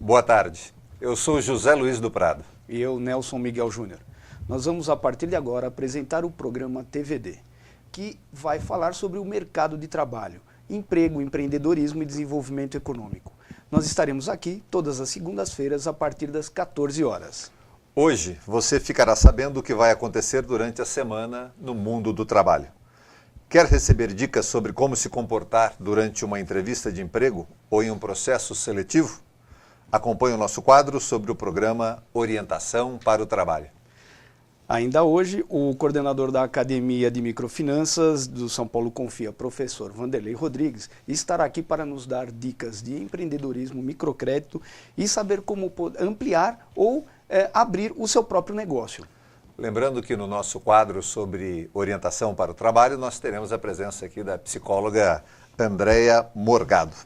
Boa tarde. Eu sou José Luiz do Prado. E eu, Nelson Miguel Júnior. Nós vamos, a partir de agora, apresentar o programa TVD, que vai falar sobre o mercado de trabalho, emprego, empreendedorismo e desenvolvimento econômico. Nós estaremos aqui todas as segundas-feiras, a partir das 14 horas. Hoje, você ficará sabendo o que vai acontecer durante a semana no mundo do trabalho. Quer receber dicas sobre como se comportar durante uma entrevista de emprego ou em um processo seletivo? Acompanhe o nosso quadro sobre o programa Orientação para o Trabalho. Ainda hoje, o coordenador da Academia de Microfinanças do São Paulo Confia, professor Vanderlei Rodrigues, estará aqui para nos dar dicas de empreendedorismo, microcrédito e saber como ampliar ou abrir o seu próprio negócio. Lembrando que no nosso quadro sobre orientação para o trabalho, nós teremos a presença aqui da psicóloga Andréia Morgado.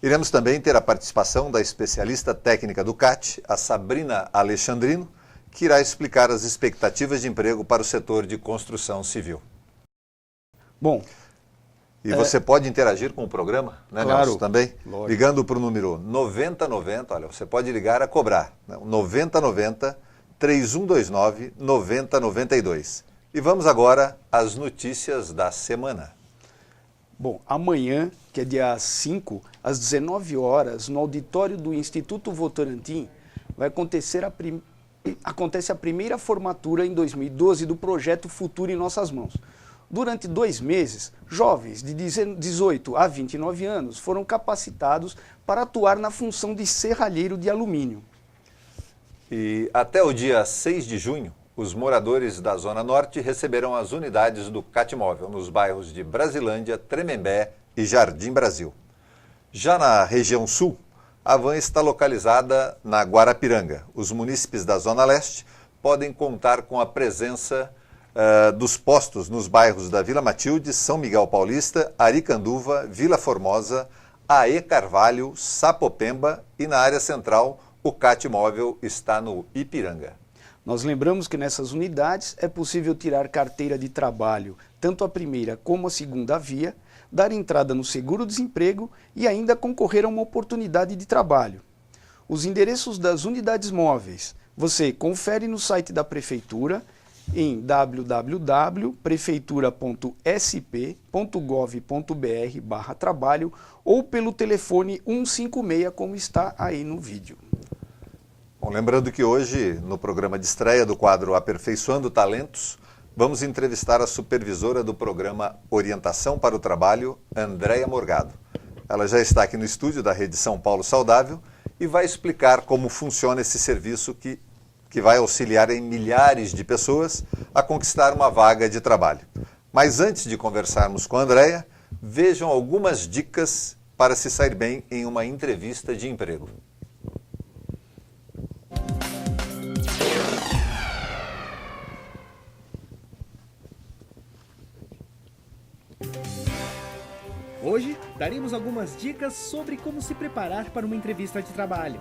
Iremos também ter a participação da especialista técnica do CAT, a Sabrina Alexandrino, que irá explicar as expectativas de emprego para o setor de construção civil. Bom, e você pode interagir com o programa, né, claro, Nelson, também? Lógico. Ligando para o número 9090, olha, você pode ligar a cobrar, né, 9090 3129 9092. E vamos agora às notícias da semana. Bom, amanhã, que é dia 5, às 19 horas, no auditório do Instituto Votorantim, vai acontecer acontece a primeira formatura em 2012 do projeto Futuro em Nossas Mãos. Durante 2 meses, jovens de 18 a 29 anos foram capacitados para atuar na função de serralheiro de alumínio. E até o dia 6 de junho, os moradores da Zona Norte receberão as unidades do Catmóvel nos bairros de Brasilândia, Tremembé e Jardim Brasil. Já na região sul, a van está localizada na Guarapiranga. Os munícipes da Zona Leste podem contar com a presença dos postos nos bairros da Vila Matilde, São Miguel Paulista, Aricanduva, Vila Formosa, Aê Carvalho, Sapopemba e na área central o Catmóvel está no Ipiranga. Nós lembramos que nessas unidades é possível tirar carteira de trabalho, tanto a primeira como a segunda via, dar entrada no seguro-desemprego e ainda concorrer a uma oportunidade de trabalho. Os endereços das unidades móveis você confere no site da Prefeitura em www.prefeitura.sp.gov.br/trabalho ou pelo telefone 156, como está aí no vídeo. Bom, lembrando que hoje, no programa de estreia do quadro Aperfeiçoando Talentos, vamos entrevistar a supervisora do programa Orientação para o Trabalho, Andréia Morgado. Ela já está aqui no estúdio da Rede São Paulo Saudável e vai explicar como funciona esse serviço que vai auxiliar em milhares de pessoas a conquistar uma vaga de trabalho. Mas antes de conversarmos com a Andréia, vejam algumas dicas para se sair bem em uma entrevista de emprego. Hoje, daremos algumas dicas sobre como se preparar para uma entrevista de trabalho.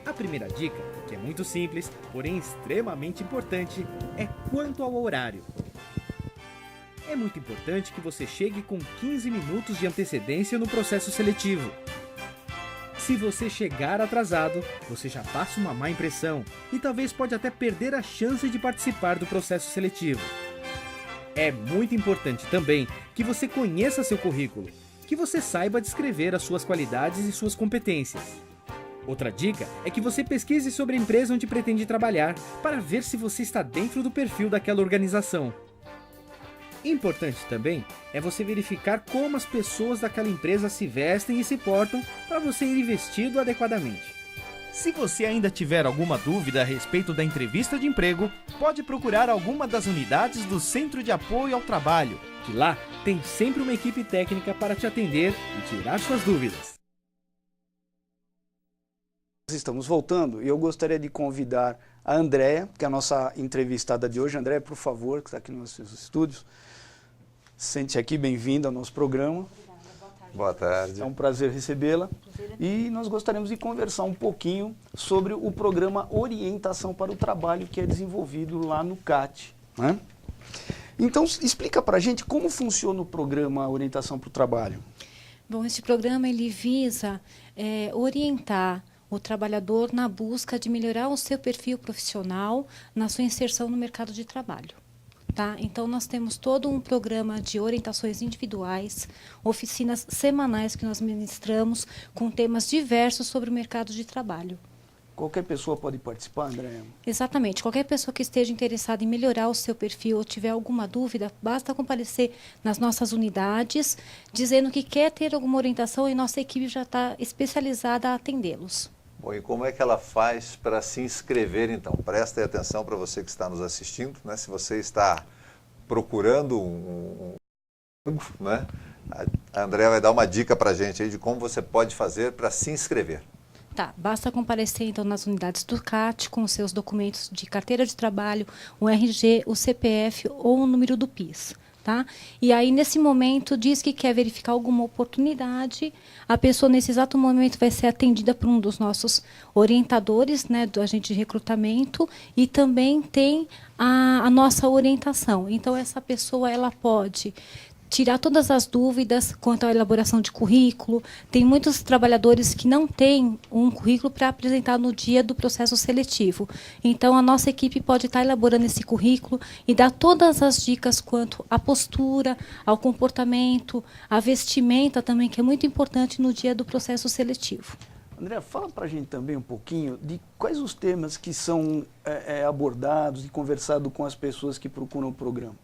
A primeira dica, que é muito simples, porém extremamente importante, é quanto ao horário. É muito importante que você chegue com 15 minutos de antecedência no processo seletivo. Se você chegar atrasado, você já passa uma má impressão e talvez pode até perder a chance de participar do processo seletivo. É muito importante também que você conheça seu currículo, que você saiba descrever as suas qualidades e suas competências. Outra dica é que você pesquise sobre a empresa onde pretende trabalhar para ver se você está dentro do perfil daquela organização. Importante também é você verificar como as pessoas daquela empresa se vestem e se portam para você ir vestido adequadamente. Se você ainda tiver alguma dúvida a respeito da entrevista de emprego, pode procurar alguma das unidades do Centro de Apoio ao Trabalho, que lá tem sempre uma equipe técnica para te atender e tirar suas dúvidas. Nós estamos voltando e eu gostaria de convidar a Andréia, que é a nossa entrevistada de hoje. Andréia, por favor, que está aqui nos nossos estúdios. Sente aqui, bem-vinda ao nosso programa. Boa tarde. É um prazer recebê-la. E nós gostaríamos de conversar um pouquinho sobre o programa Orientação para o Trabalho, que é desenvolvido lá no CAT, né? Então, explica para a gente como funciona o programa Orientação para o Trabalho. Bom, este programa ele visa orientar o trabalhador na busca de melhorar o seu perfil profissional na sua inserção no mercado de trabalho. Tá? Então, nós temos todo um programa de orientações individuais, oficinas semanais que nós ministramos com temas diversos sobre o mercado de trabalho. Qualquer pessoa pode participar, André? Exatamente. Qualquer pessoa que esteja interessada em melhorar o seu perfil ou tiver alguma dúvida, basta comparecer nas nossas unidades, dizendo que quer ter alguma orientação e nossa equipe já está especializada a atendê-los. Bom, e como é que ela faz para se inscrever, então? Presta atenção para você que está nos assistindo, né? Se você está procurando né? A Andréa vai dar uma dica para a gente aí de como você pode fazer para se inscrever. Tá, basta comparecer então nas unidades do CAT com os seus documentos de carteira de trabalho, o RG, o CPF ou o número do PIS. Tá? E aí, nesse momento, diz que quer verificar alguma oportunidade, a pessoa, nesse exato momento, vai ser atendida por um dos nossos orientadores, né, do agente de recrutamento, e também tem a nossa orientação. Então, essa pessoa ela pode tirar todas as dúvidas quanto à elaboração de currículo. Tem muitos trabalhadores que não têm um currículo para apresentar no dia do processo seletivo. Então, a nossa equipe pode estar elaborando esse currículo e dar todas as dicas quanto à postura, ao comportamento, à vestimenta também, que é muito importante no dia do processo seletivo. André, fala para a gente também um pouquinho de quais os temas que são abordados e conversados com as pessoas que procuram o programa.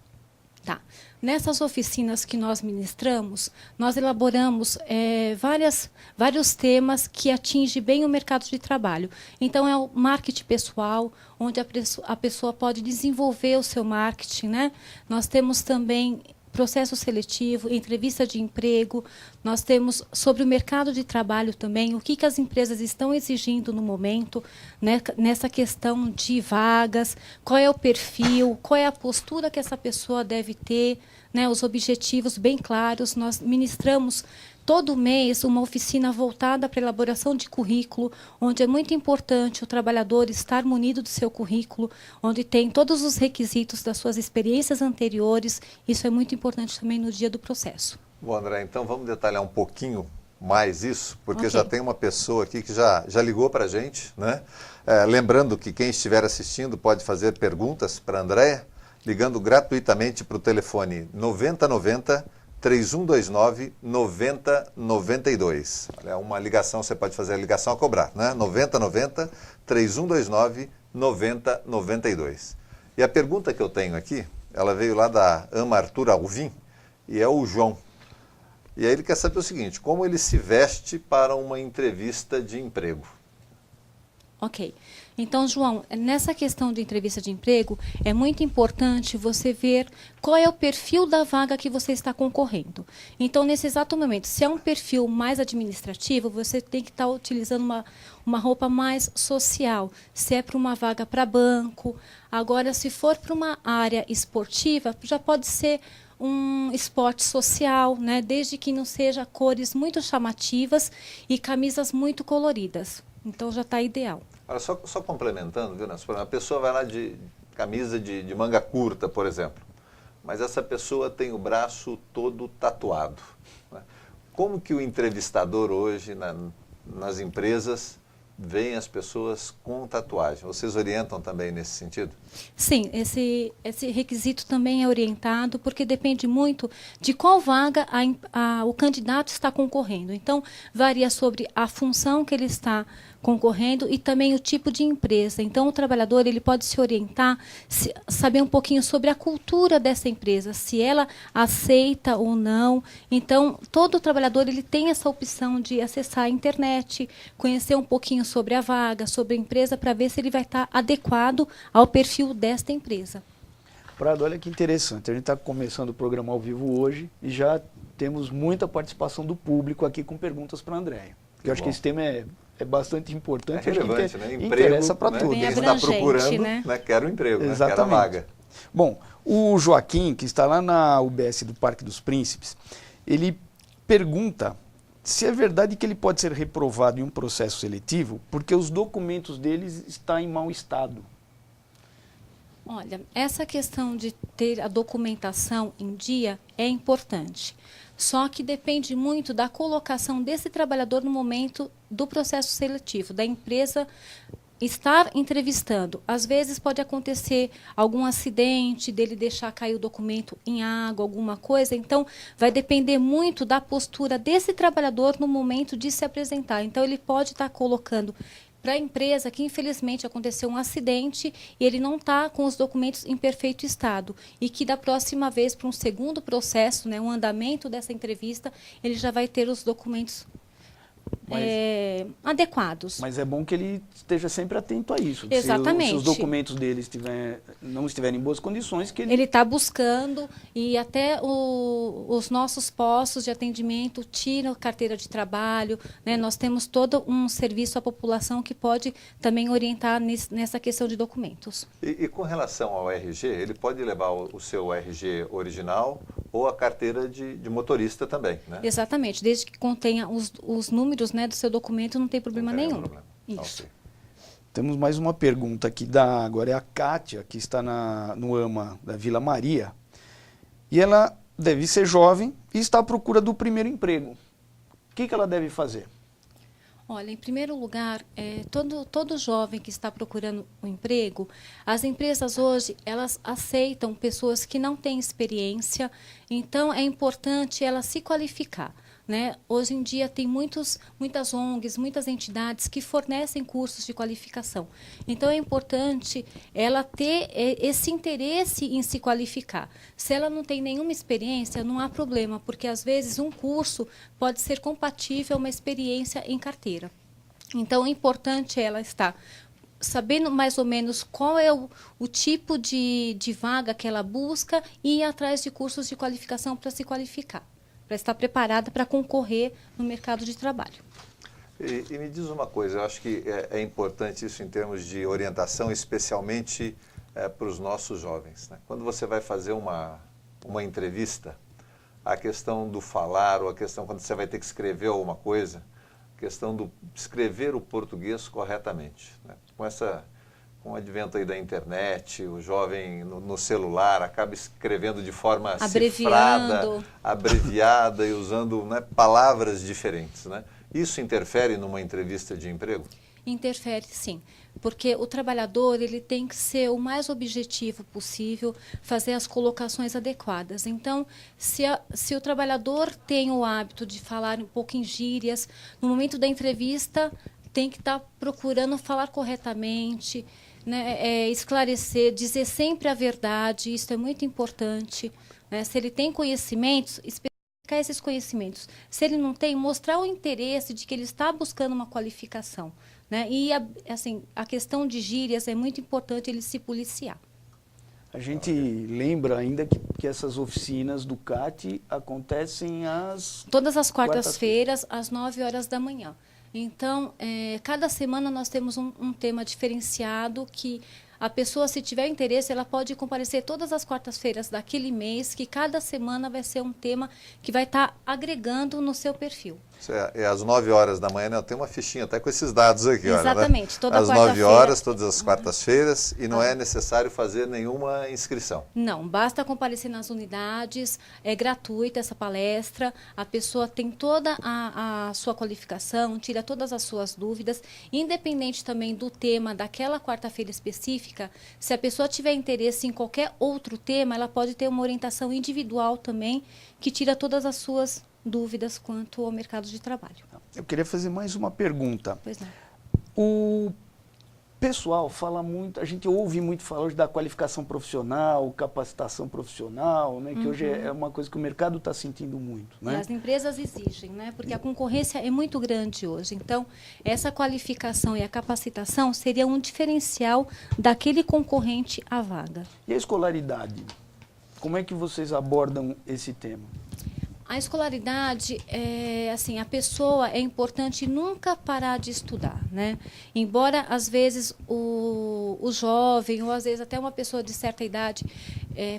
Tá. Nessas oficinas que nós ministramos, nós elaboramos vários temas que atingem bem o mercado de trabalho. Então, é o marketing pessoal, onde a pessoa pode desenvolver o seu marketing, né? Nós temos também processo seletivo, entrevista de emprego, nós temos sobre o mercado de trabalho também, o que as empresas estão exigindo no momento, né, nessa questão de vagas, qual é o perfil, qual é a postura que essa pessoa deve ter, né, os objetivos bem claros. Nós ministramos todo mês uma oficina voltada para a elaboração de currículo, onde é muito importante o trabalhador estar munido do seu currículo, onde tem todos os requisitos das suas experiências anteriores. Isso é muito importante também no dia do processo. Bom, André, então vamos detalhar um pouquinho mais isso, porque Ok. já tem uma pessoa aqui que já ligou para a gente, né? Lembrando que quem estiver assistindo pode fazer perguntas para a Andréa, ligando gratuitamente para o telefone 9090 3129 9092. Olha, uma ligação, você pode fazer a ligação a cobrar, né? 9090 3129 9092. E a pergunta que eu tenho aqui, ela veio lá da Ama Arthur Alvim, e é o João. E aí ele quer saber o seguinte: como ele se veste para uma entrevista de emprego? Ok. Então, João, nessa questão de entrevista de emprego, é muito importante você ver qual é o perfil da vaga que você está concorrendo. Então, nesse exato momento, se é um perfil mais administrativo, você tem que estar utilizando uma roupa mais social. Se é para uma vaga para banco. Agora, se for para uma área esportiva, já pode ser um esporte social, né? Desde que não seja cores muito chamativas e camisas muito coloridas. Então, já está ideal. Olha, só complementando, viu, Nelson? A pessoa vai lá de camisa de manga curta, por exemplo, mas essa pessoa tem o braço todo tatuado, né? Como que o entrevistador hoje, nas empresas, vê as pessoas com tatuagem? Vocês orientam também nesse sentido? Sim, esse requisito também é orientado, porque depende muito de qual vaga o candidato está concorrendo. Então, varia sobre a função que ele está concorrendo e também o tipo de empresa. Então, o trabalhador ele pode se orientar, saber um pouquinho sobre a cultura dessa empresa, se ela aceita ou não. Então, todo trabalhador ele tem essa opção de acessar a internet, conhecer um pouquinho sobre a vaga, sobre a empresa, para ver se ele vai estar adequado ao perfil desta empresa. Prado, olha que interessante. A gente está começando o programa ao vivo hoje e já temos muita participação do público aqui com perguntas para a Andréa. Eu acho que esse tema é bastante importante. É relevante, né? Emprego, interessa para né? tudo. Quem Bem está abrangente, procurando, né? Quer o emprego, né? Quer a Exatamente. vaga. Bom, o Joaquim, que está lá na UBS do Parque dos Príncipes, ele pergunta se é verdade que ele pode ser reprovado em um processo seletivo porque os documentos deles estão em mau estado. Olha, essa questão de ter a documentação em dia é importante. Só que depende muito da colocação desse trabalhador no momento do processo seletivo, da empresa estar entrevistando. Às vezes pode acontecer algum acidente, dele deixar cair o documento em água, alguma coisa. Então, vai depender muito da postura desse trabalhador no momento de se apresentar. Então, ele pode estar colocando para a empresa que, infelizmente, aconteceu um acidente e ele não está com os documentos em perfeito estado. E que, da próxima vez, para um segundo processo, né, um andamento dessa entrevista, ele já vai ter os documentos adequados. Mas é bom que ele esteja sempre atento a isso. Exatamente. Se os documentos dele não estiverem em boas condições, que ele está buscando, e até os nossos postos de atendimento tiram carteira de trabalho, né? Nós temos todo um serviço à população que pode também orientar nessa questão de documentos. E com relação ao RG, ele pode levar o seu RG original ou a carteira de motorista também, né? Exatamente, desde que contenha os números, né, do seu documento, não tem problema nenhum. Isso. Okay. Temos mais uma pergunta aqui agora é a Kátia, que está no AMA da Vila Maria. E ela deve ser jovem e está à procura do primeiro emprego. O que ela deve fazer? Olha, em primeiro lugar, todo jovem que está procurando um emprego, as empresas hoje, elas aceitam pessoas que não têm experiência, então é importante ela se qualificar. Né? Hoje em dia tem muitas ONGs, muitas entidades que fornecem cursos de qualificação. Então é importante ela ter esse interesse em se qualificar. Se ela não tem nenhuma experiência, não há problema, porque às vezes um curso pode ser compatível a uma experiência em carteira. Então é importante ela estar sabendo mais ou menos qual é o tipo de vaga que ela busca e ir atrás de cursos de qualificação para se qualificar, para estar preparada para concorrer no mercado de trabalho. E me diz uma coisa, eu acho que é importante isso em termos de orientação, especialmente para os nossos jovens, né? Quando você vai fazer uma entrevista, a questão do falar, ou a questão quando você vai ter que escrever alguma coisa, a questão do escrever o português corretamente, né? Com o advento aí da internet, o jovem no celular acaba escrevendo de forma cifrada, abreviada e usando, né, palavras diferentes, né? Isso interfere numa entrevista de emprego? Interfere, sim, porque o trabalhador ele tem que ser o mais objetivo possível, fazer as colocações adequadas. Então, se o trabalhador tem o hábito de falar um pouco em gírias, no momento da entrevista tem que estar procurando falar corretamente, né, esclarecer, dizer sempre a verdade, isso é muito importante. Né? Se ele tem conhecimentos, especificar esses conhecimentos. Se ele não tem, mostrar o interesse de que ele está buscando uma qualificação. Né? E a questão de gírias é muito importante ele se policiar. A gente lembra ainda que essas oficinas do CAT acontecem todas as quartas-feiras, às 9 horas da manhã. Então, cada semana nós temos um tema diferenciado que a pessoa, se tiver interesse, ela pode comparecer todas as quartas-feiras daquele mês, que cada semana vai ser um tema que vai estar agregando no seu perfil. Às 9 horas da manhã, né? Tem uma fichinha até com esses dados aqui. Exatamente, olha, né? Toda quarta-feira. Às 9 horas, todas as quartas-feiras, e não é necessário fazer nenhuma inscrição. Não, basta comparecer nas unidades, é gratuita essa palestra, a pessoa tem toda a sua qualificação, tira todas as suas dúvidas, independente também do tema daquela quarta-feira específica. Se a pessoa tiver interesse em qualquer outro tema, ela pode ter uma orientação individual também, que tira todas as suas dúvidas quanto ao mercado de trabalho. Eu queria fazer mais uma pergunta. Pois não. O pessoal fala muito, a gente ouve muito falar hoje da qualificação profissional, capacitação profissional, né, que hoje é uma coisa que o mercado está sentindo muito. Né? E as empresas exigem, né, porque a concorrência é muito grande hoje. Então, essa qualificação e a capacitação seria um diferencial daquele concorrente à vaga. E a escolaridade? Como é que vocês abordam esse tema? A escolaridade, a pessoa é importante nunca parar de estudar, né? Embora, às vezes, o jovem, ou às vezes até uma pessoa de certa idade,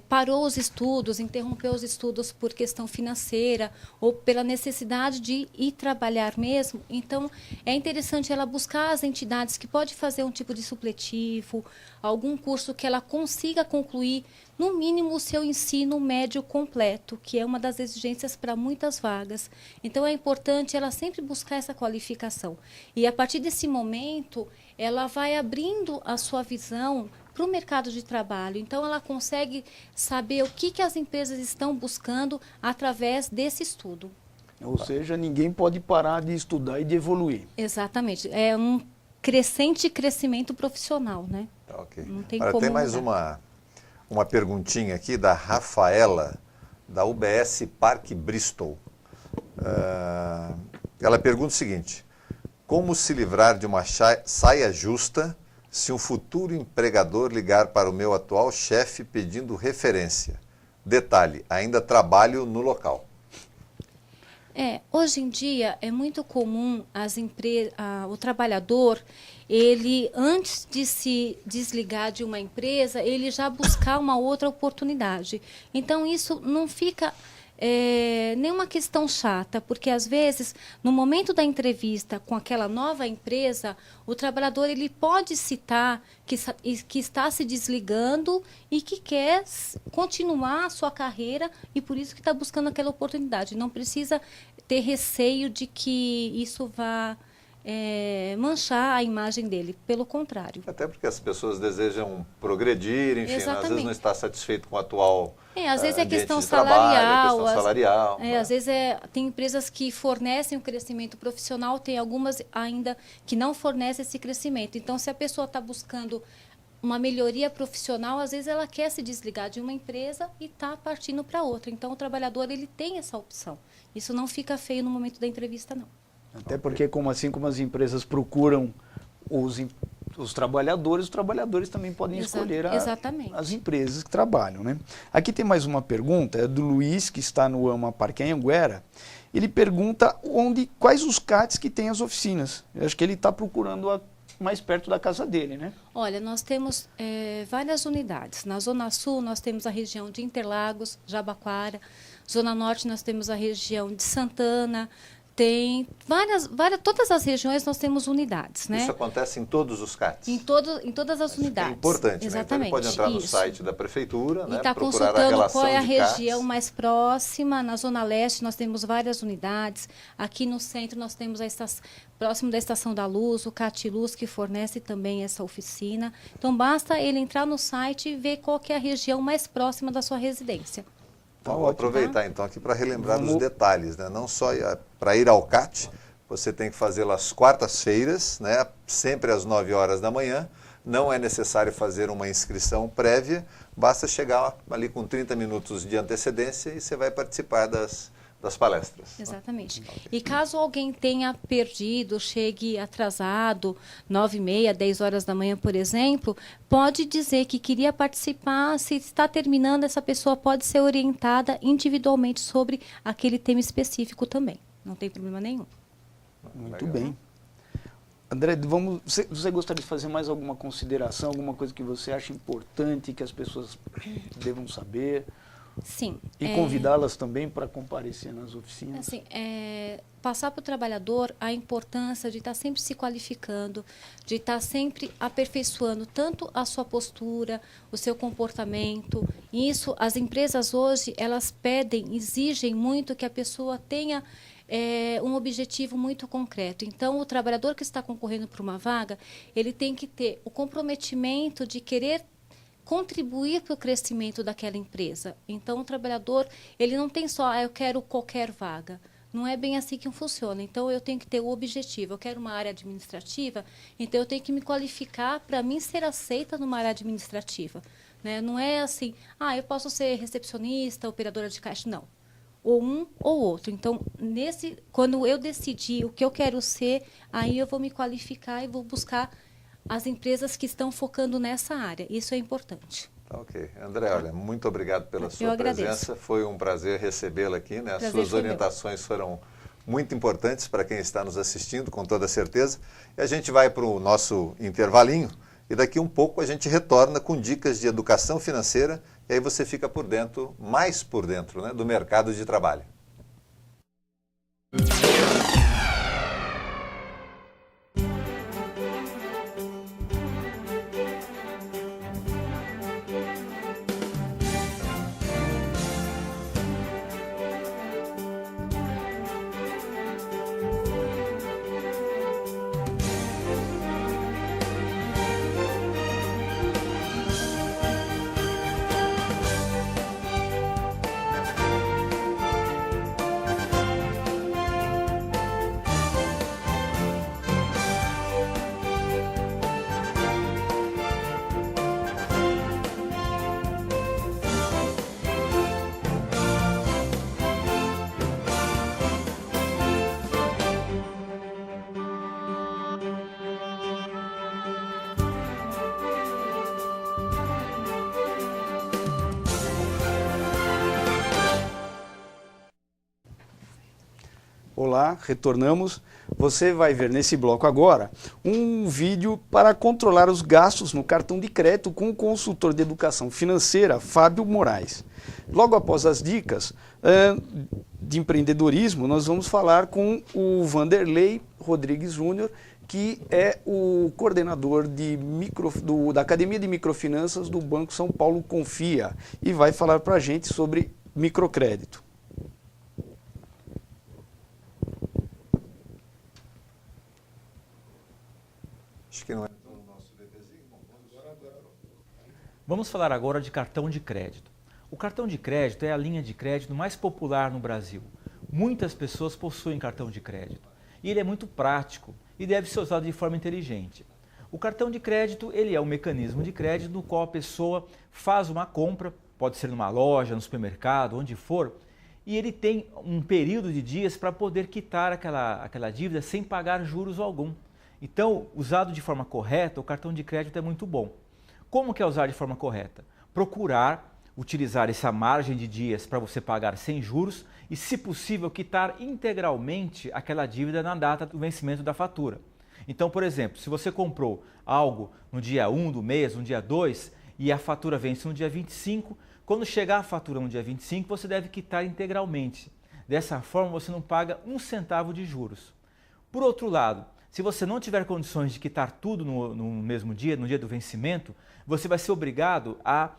parou os estudos, interrompeu os estudos por questão financeira ou pela necessidade de ir trabalhar mesmo. Então, é interessante ela buscar as entidades que pode fazer um tipo de supletivo, algum curso que ela consiga concluir, no mínimo, o seu ensino médio completo, que é uma das exigências para muitas vagas. Então, é importante ela sempre buscar essa qualificação. E, a partir desse momento, ela vai abrindo a sua visão para o mercado de trabalho. Então, ela consegue saber o que as empresas estão buscando através desse estudo. Ou seja, ninguém pode parar de estudar e de evoluir. Exatamente. É um crescimento profissional, né? Tá, ok. Não tem Agora, como tem mais mudar. uma perguntinha aqui da Rafaela, da UBS Parque Bristol. Ela pergunta o seguinte: como se livrar de uma saia justa se um futuro empregador ligar para o meu atual chefe pedindo referência? Detalhe, ainda trabalho no local. Hoje em dia é muito comum o trabalhador, ele antes de se desligar de uma empresa, ele já buscar uma outra oportunidade. Então isso não fica nenhuma questão chata, porque às vezes, no momento da entrevista com aquela nova empresa, o trabalhador ele pode citar que está se desligando e que quer continuar a sua carreira e por isso que está buscando aquela oportunidade. Não precisa ter receio de que isso vá manchar a imagem dele, pelo contrário. Até porque as pessoas desejam progredir, enfim, Exatamente. Às vezes não está satisfeito com o atual às vezes é ambiente questão de trabalho, salarial. questão salarial. Né? Às vezes tem empresas que fornecem o crescimento profissional, tem algumas ainda que não fornecem esse crescimento. Então, se a pessoa está buscando uma melhoria profissional, às vezes ela quer se desligar de uma empresa e está partindo para outra. Então, o trabalhador ele tem essa opção. Isso não fica feio no momento da entrevista, não. Até porque, como as empresas procuram os trabalhadores também podem escolher as empresas que trabalham, né? Aqui tem mais uma pergunta, é do Luiz, que está no AMA Parque Anhanguera. Ele pergunta quais os CATs que tem as oficinas. Eu acho que ele está procurando mais perto da casa dele, né? Olha, nós temos várias unidades. Na Zona Sul, nós temos a região de Interlagos, Jabaquara. Zona Norte, nós temos a região de Santana. Tem todas as regiões nós temos unidades, né? Isso acontece em todos os CATs? Em todas as unidades. É importante, exatamente. Né? Então ele pode entrar no site da prefeitura, e né? está consultando qual é a região mais próxima. Na Zona Leste nós temos várias unidades. Aqui no centro nós temos próximo da Estação da Luz, o CAT Luz, que fornece também essa oficina. Então basta ele entrar no site e ver qual que é a região mais próxima da sua residência. Então, vou aproveitar então aqui para relembrar os detalhes, né? Não só para ir ao CAT, você tem que fazê-lo às quartas-feiras, né? Sempre às 9 horas da manhã. Não é necessário fazer uma inscrição prévia, basta chegar ali com 30 minutos de antecedência e você vai participar das palestras. Exatamente. Okay. E caso alguém tenha perdido, chegue atrasado, 9h30, 10 horas da manhã, por exemplo, pode dizer que queria participar. Se está terminando, essa pessoa pode ser orientada individualmente sobre aquele tema específico também. Não tem problema nenhum. Muito bem. André, você gostaria de fazer mais alguma consideração, alguma coisa que você acha importante, que as pessoas devam saber? Sim. E convidá-las também para comparecer nas oficinas? Assim, passar para o trabalhador a importância de estar sempre se qualificando, de estar sempre aperfeiçoando tanto a sua postura, o seu comportamento. Isso, as empresas hoje, elas exigem muito que a pessoa tenha um objetivo muito concreto. Então, o trabalhador que está concorrendo para uma vaga, ele tem que ter o comprometimento de querer contribuir para o crescimento daquela empresa. Então, o trabalhador, ele não tem só, eu quero qualquer vaga. Não é bem assim que funciona. Então, eu tenho que ter o objetivo. Eu quero uma área administrativa, então eu tenho que me qualificar para mim ser aceita numa área administrativa. Né? Não é assim, eu posso ser recepcionista, operadora de caixa. Não. Ou um ou outro. Então, quando eu decidir o que eu quero ser, aí eu vou me qualificar e vou buscar as empresas que estão focando nessa área. Isso é importante. Ok. André, olha, muito obrigado pela sua presença. Foi um prazer recebê-la aqui. Né? As suas orientações foram muito importantes para quem está nos assistindo, com toda certeza. E a gente vai para o nosso intervalinho e daqui um pouco a gente retorna com dicas de educação financeira e aí você fica por dentro, mais por dentro, né, do mercado de trabalho. Olá, retornamos. Você vai ver nesse bloco agora um vídeo para controlar os gastos no cartão de crédito com o consultor de educação financeira, Fábio Moraes. Logo após as dicas de empreendedorismo, nós vamos falar com o Vanderlei Rodrigues Júnior, que é o coordenador da Academia de Microfinanças do Banco São Paulo Confia, e vai falar para a gente sobre microcrédito. Vamos falar agora de cartão de crédito. O cartão de crédito é a linha de crédito mais popular no Brasil. Muitas pessoas possuem cartão de crédito e ele é muito prático e deve ser usado de forma inteligente. O cartão de crédito ele é um mecanismo de crédito no qual a pessoa faz uma compra, pode ser numa loja, no supermercado, onde for, e ele tem um período de dias para poder quitar aquela dívida sem pagar juros algum. Então, usado de forma correta, o cartão de crédito é muito bom. Como que é usar de forma correta? Procurar utilizar essa margem de dias para você pagar sem juros e, se possível, quitar integralmente aquela dívida na data do vencimento da fatura. Então, por exemplo, se você comprou algo no dia 1 do mês, no dia 2, e a fatura vence no dia 25, quando chegar a fatura no dia 25, você deve quitar integralmente. Dessa forma, você não paga um centavo de juros. Por outro lado, se você não tiver condições de quitar tudo no mesmo dia, no dia do vencimento, você vai ser obrigado a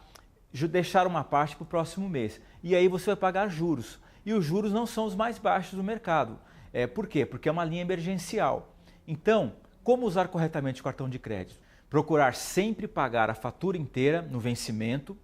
deixar uma parte para o próximo mês. E aí você vai pagar juros. E os juros não são os mais baixos do mercado. Por quê? Porque é uma linha emergencial. Então, como usar corretamente o cartão de crédito? Procurar sempre pagar a fatura inteira no vencimento,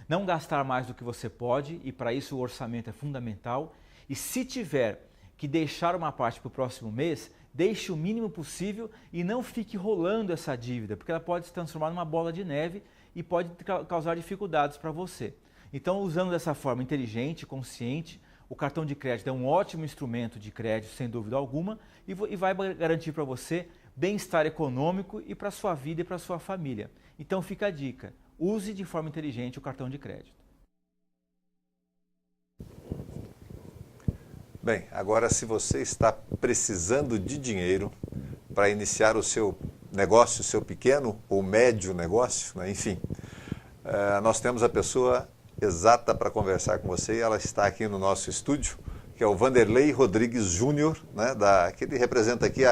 não gastar mais do que você pode, e para isso o orçamento é fundamental. E se tiver que deixar uma parte para o próximo mês, deixe o mínimo possível e não fique rolando essa dívida, porque ela pode se transformar numa bola de neve e pode causar dificuldades para você. Então, usando dessa forma inteligente, consciente, o cartão de crédito é um ótimo instrumento de crédito, sem dúvida alguma, e vai garantir para você bem-estar econômico e para a sua vida e para a sua família. Então, fica a dica, use de forma inteligente o cartão de crédito. Bem, agora se você está precisando de dinheiro para iniciar o seu negócio, seu pequeno ou médio negócio, né? Enfim, nós temos a pessoa exata para conversar com você e ela está aqui no nosso estúdio, que é o Vanderlei Rodrigues Júnior, né? Que ele representa aqui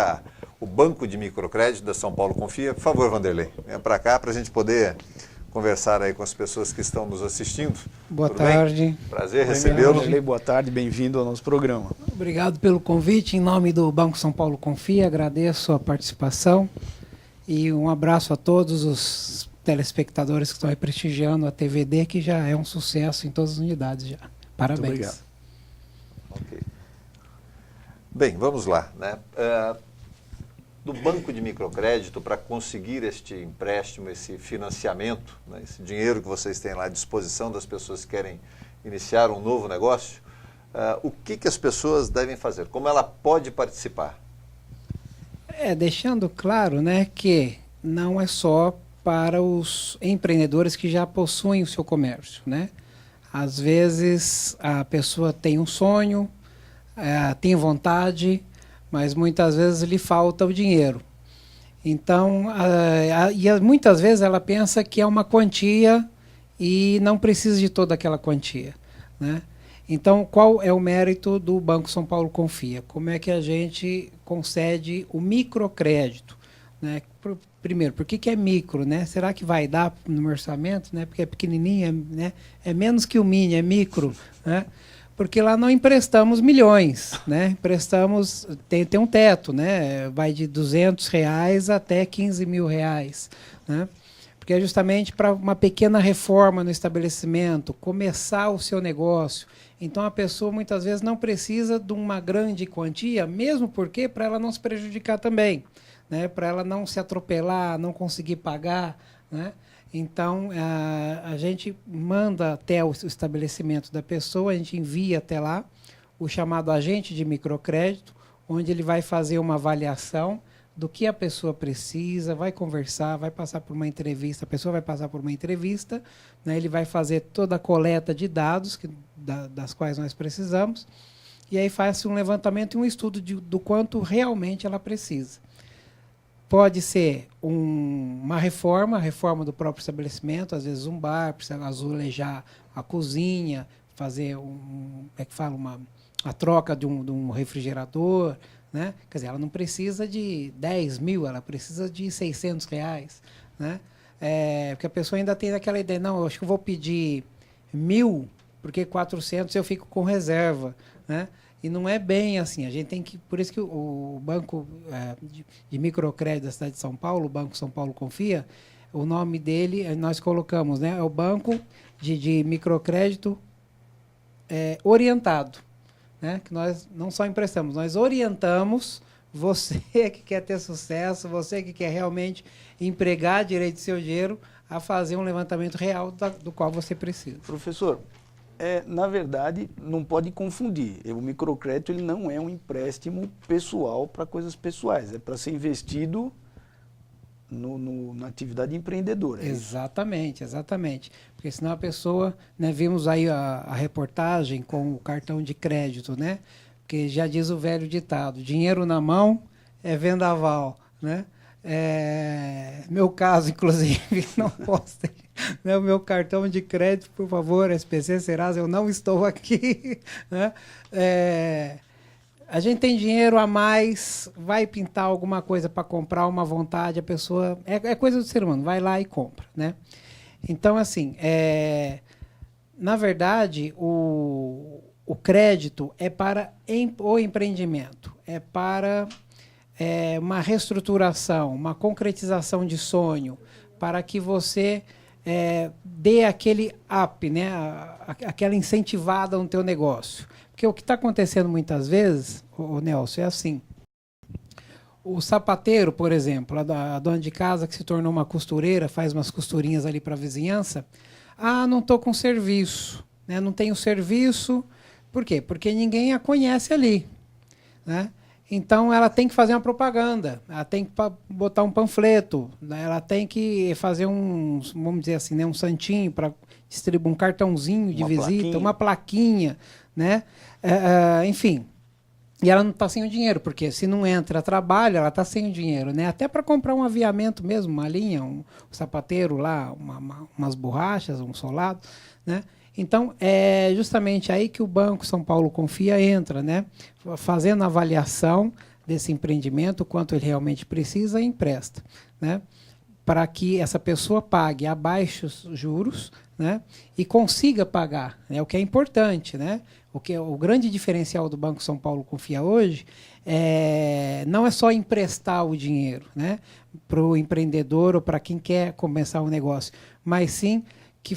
o Banco de Microcrédito da São Paulo Confia. Por favor, Vanderlei, venha para cá para a gente poder conversar aí com as pessoas que estão nos assistindo. Boa tarde. Bem? Prazer recebê-lo. Vanderlei, boa tarde, bem-vindo ao nosso programa. Obrigado pelo convite. Em nome do Banco São Paulo Confia, agradeço a participação e um abraço a todos os telespectadores que estão aí prestigiando a TVD, que já é um sucesso em todas as unidades já. Parabéns. Muito obrigado. Okay. Bem, vamos lá, né? Do Banco de Microcrédito, para conseguir este empréstimo, esse financiamento, né, esse dinheiro que vocês têm lá à disposição das pessoas que querem iniciar um novo negócio, o que as pessoas devem fazer? Como ela pode participar? Deixando claro, né, que não é só para os empreendedores que já possuem o seu comércio, né? Às vezes a pessoa tem um sonho, tem vontade, mas muitas vezes lhe falta o dinheiro. Então, muitas vezes ela pensa que é uma quantia e não precisa de toda aquela quantia, né? Então, qual é o mérito do Banco São Paulo Confia? Como é que a gente concede o microcrédito, né? Primeiro, por que é micro, né? Será que vai dar no meu orçamento, né? Porque é pequenininho, né? É menos que o mini, é micro, né? Porque lá não emprestamos milhões, né? Emprestamos, tem um teto, né? Vai de R$ 200 até R$ 15.000, né? Porque é justamente para uma pequena reforma no estabelecimento, começar o seu negócio. Então, a pessoa muitas vezes não precisa de uma grande quantia, mesmo porque para ela não se prejudicar também, né? Para ela não se atropelar, não conseguir pagar, né? Então, a gente manda até o estabelecimento da pessoa, a gente envia até lá o chamado agente de microcrédito, onde ele vai fazer uma avaliação do que a pessoa precisa, vai conversar, vai passar por uma entrevista, a pessoa vai passar por uma entrevista, né, ele vai fazer toda a coleta de dados das quais nós precisamos, e aí faz um levantamento e um estudo do quanto realmente ela precisa. Pode ser uma reforma, a reforma do próprio estabelecimento, às vezes um bar, precisa azulejar a cozinha, fazer a troca de um refrigerador, né? Quer dizer, ela não precisa de 10 mil, ela precisa de R$ 600, né? Porque a pessoa ainda tem aquela ideia, não, eu acho que eu vou pedir 1.000, porque 400 eu fico com reserva, né? E não é bem assim, a gente tem que, por isso que o Banco de Microcrédito da cidade de São Paulo, o Banco São Paulo Confia, o nome dele nós colocamos, né? É o Banco de Microcrédito orientado, né? Que nós não só emprestamos, nós orientamos você que quer ter sucesso, você que quer realmente empregar direito do seu dinheiro a fazer um levantamento real do qual você precisa. Professor, na verdade, não pode confundir. O microcrédito ele não é um empréstimo pessoal para coisas pessoais, é para ser investido na atividade empreendedora. Exatamente, exatamente. Porque senão a pessoa, né, vimos aí a reportagem com o cartão de crédito, né? Porque já diz o velho ditado, dinheiro na mão é vendaval, né? Meu caso, inclusive, não posso ter, né, o meu cartão de crédito, por favor, SPC Serasa, eu não estou aqui, né? A gente tem dinheiro a mais, vai pintar alguma coisa para comprar, uma vontade, a pessoa... É coisa do ser humano, vai lá e compra, né? Então, assim, na verdade, o crédito é para o empreendimento, é para uma reestruturação, uma concretização de sonho, para que você dê aquele up, né? Aquela incentivada no teu negócio. Porque o que está acontecendo muitas vezes, o Nelson, é assim. O sapateiro, por exemplo, a dona de casa que se tornou uma costureira, faz umas costurinhas ali para a vizinhança. Ah, não estou com serviço, né? Não tenho serviço. Por quê? Porque ninguém a conhece ali, né? Então, ela tem que fazer uma propaganda, ela tem que botar um panfleto, né? Ela tem que fazer vamos dizer assim, né, um santinho para distribuir um cartãozinho de visita, uma plaquinha, né? Enfim, e ela não está sem o dinheiro, porque se não entra trabalho, ela está sem o dinheiro, né? Até para comprar um aviamento mesmo, uma linha, um sapateiro lá, umas borrachas, um solado, né? Então, é justamente aí que o Banco São Paulo Confia entra, né? Fazendo a avaliação desse empreendimento, quanto ele realmente precisa e empresta, né? Para que essa pessoa pague a baixos juros, né? E consiga pagar, né? O que é importante, né? O grande diferencial do Banco São Paulo Confia hoje não é só emprestar o dinheiro, né? Para o empreendedor ou para quem quer começar um negócio, mas sim que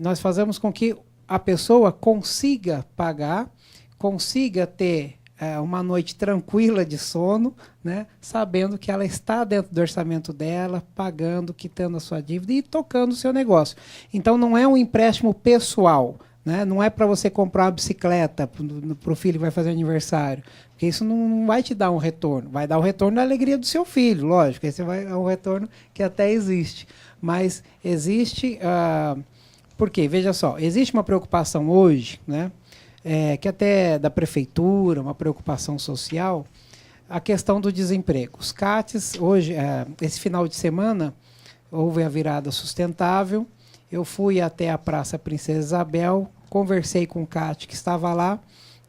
nós fazemos com que a pessoa consiga pagar, consiga ter uma noite tranquila de sono, né, sabendo que ela está dentro do orçamento dela, pagando, quitando a sua dívida e tocando o seu negócio. Então, não é um empréstimo pessoal, né, não é para você comprar uma bicicleta para o filho que vai fazer aniversário, porque isso não vai te dar um retorno. Vai dar o retorno da alegria do seu filho, lógico, esse é um retorno que até existe. Mas existe... por quê? Veja só, existe uma preocupação hoje, né, que até da prefeitura, uma preocupação social, a questão do desemprego. Os CATs, hoje, esse final de semana, houve a virada sustentável. Eu fui até a Praça Princesa Isabel, conversei com o CAT que estava lá,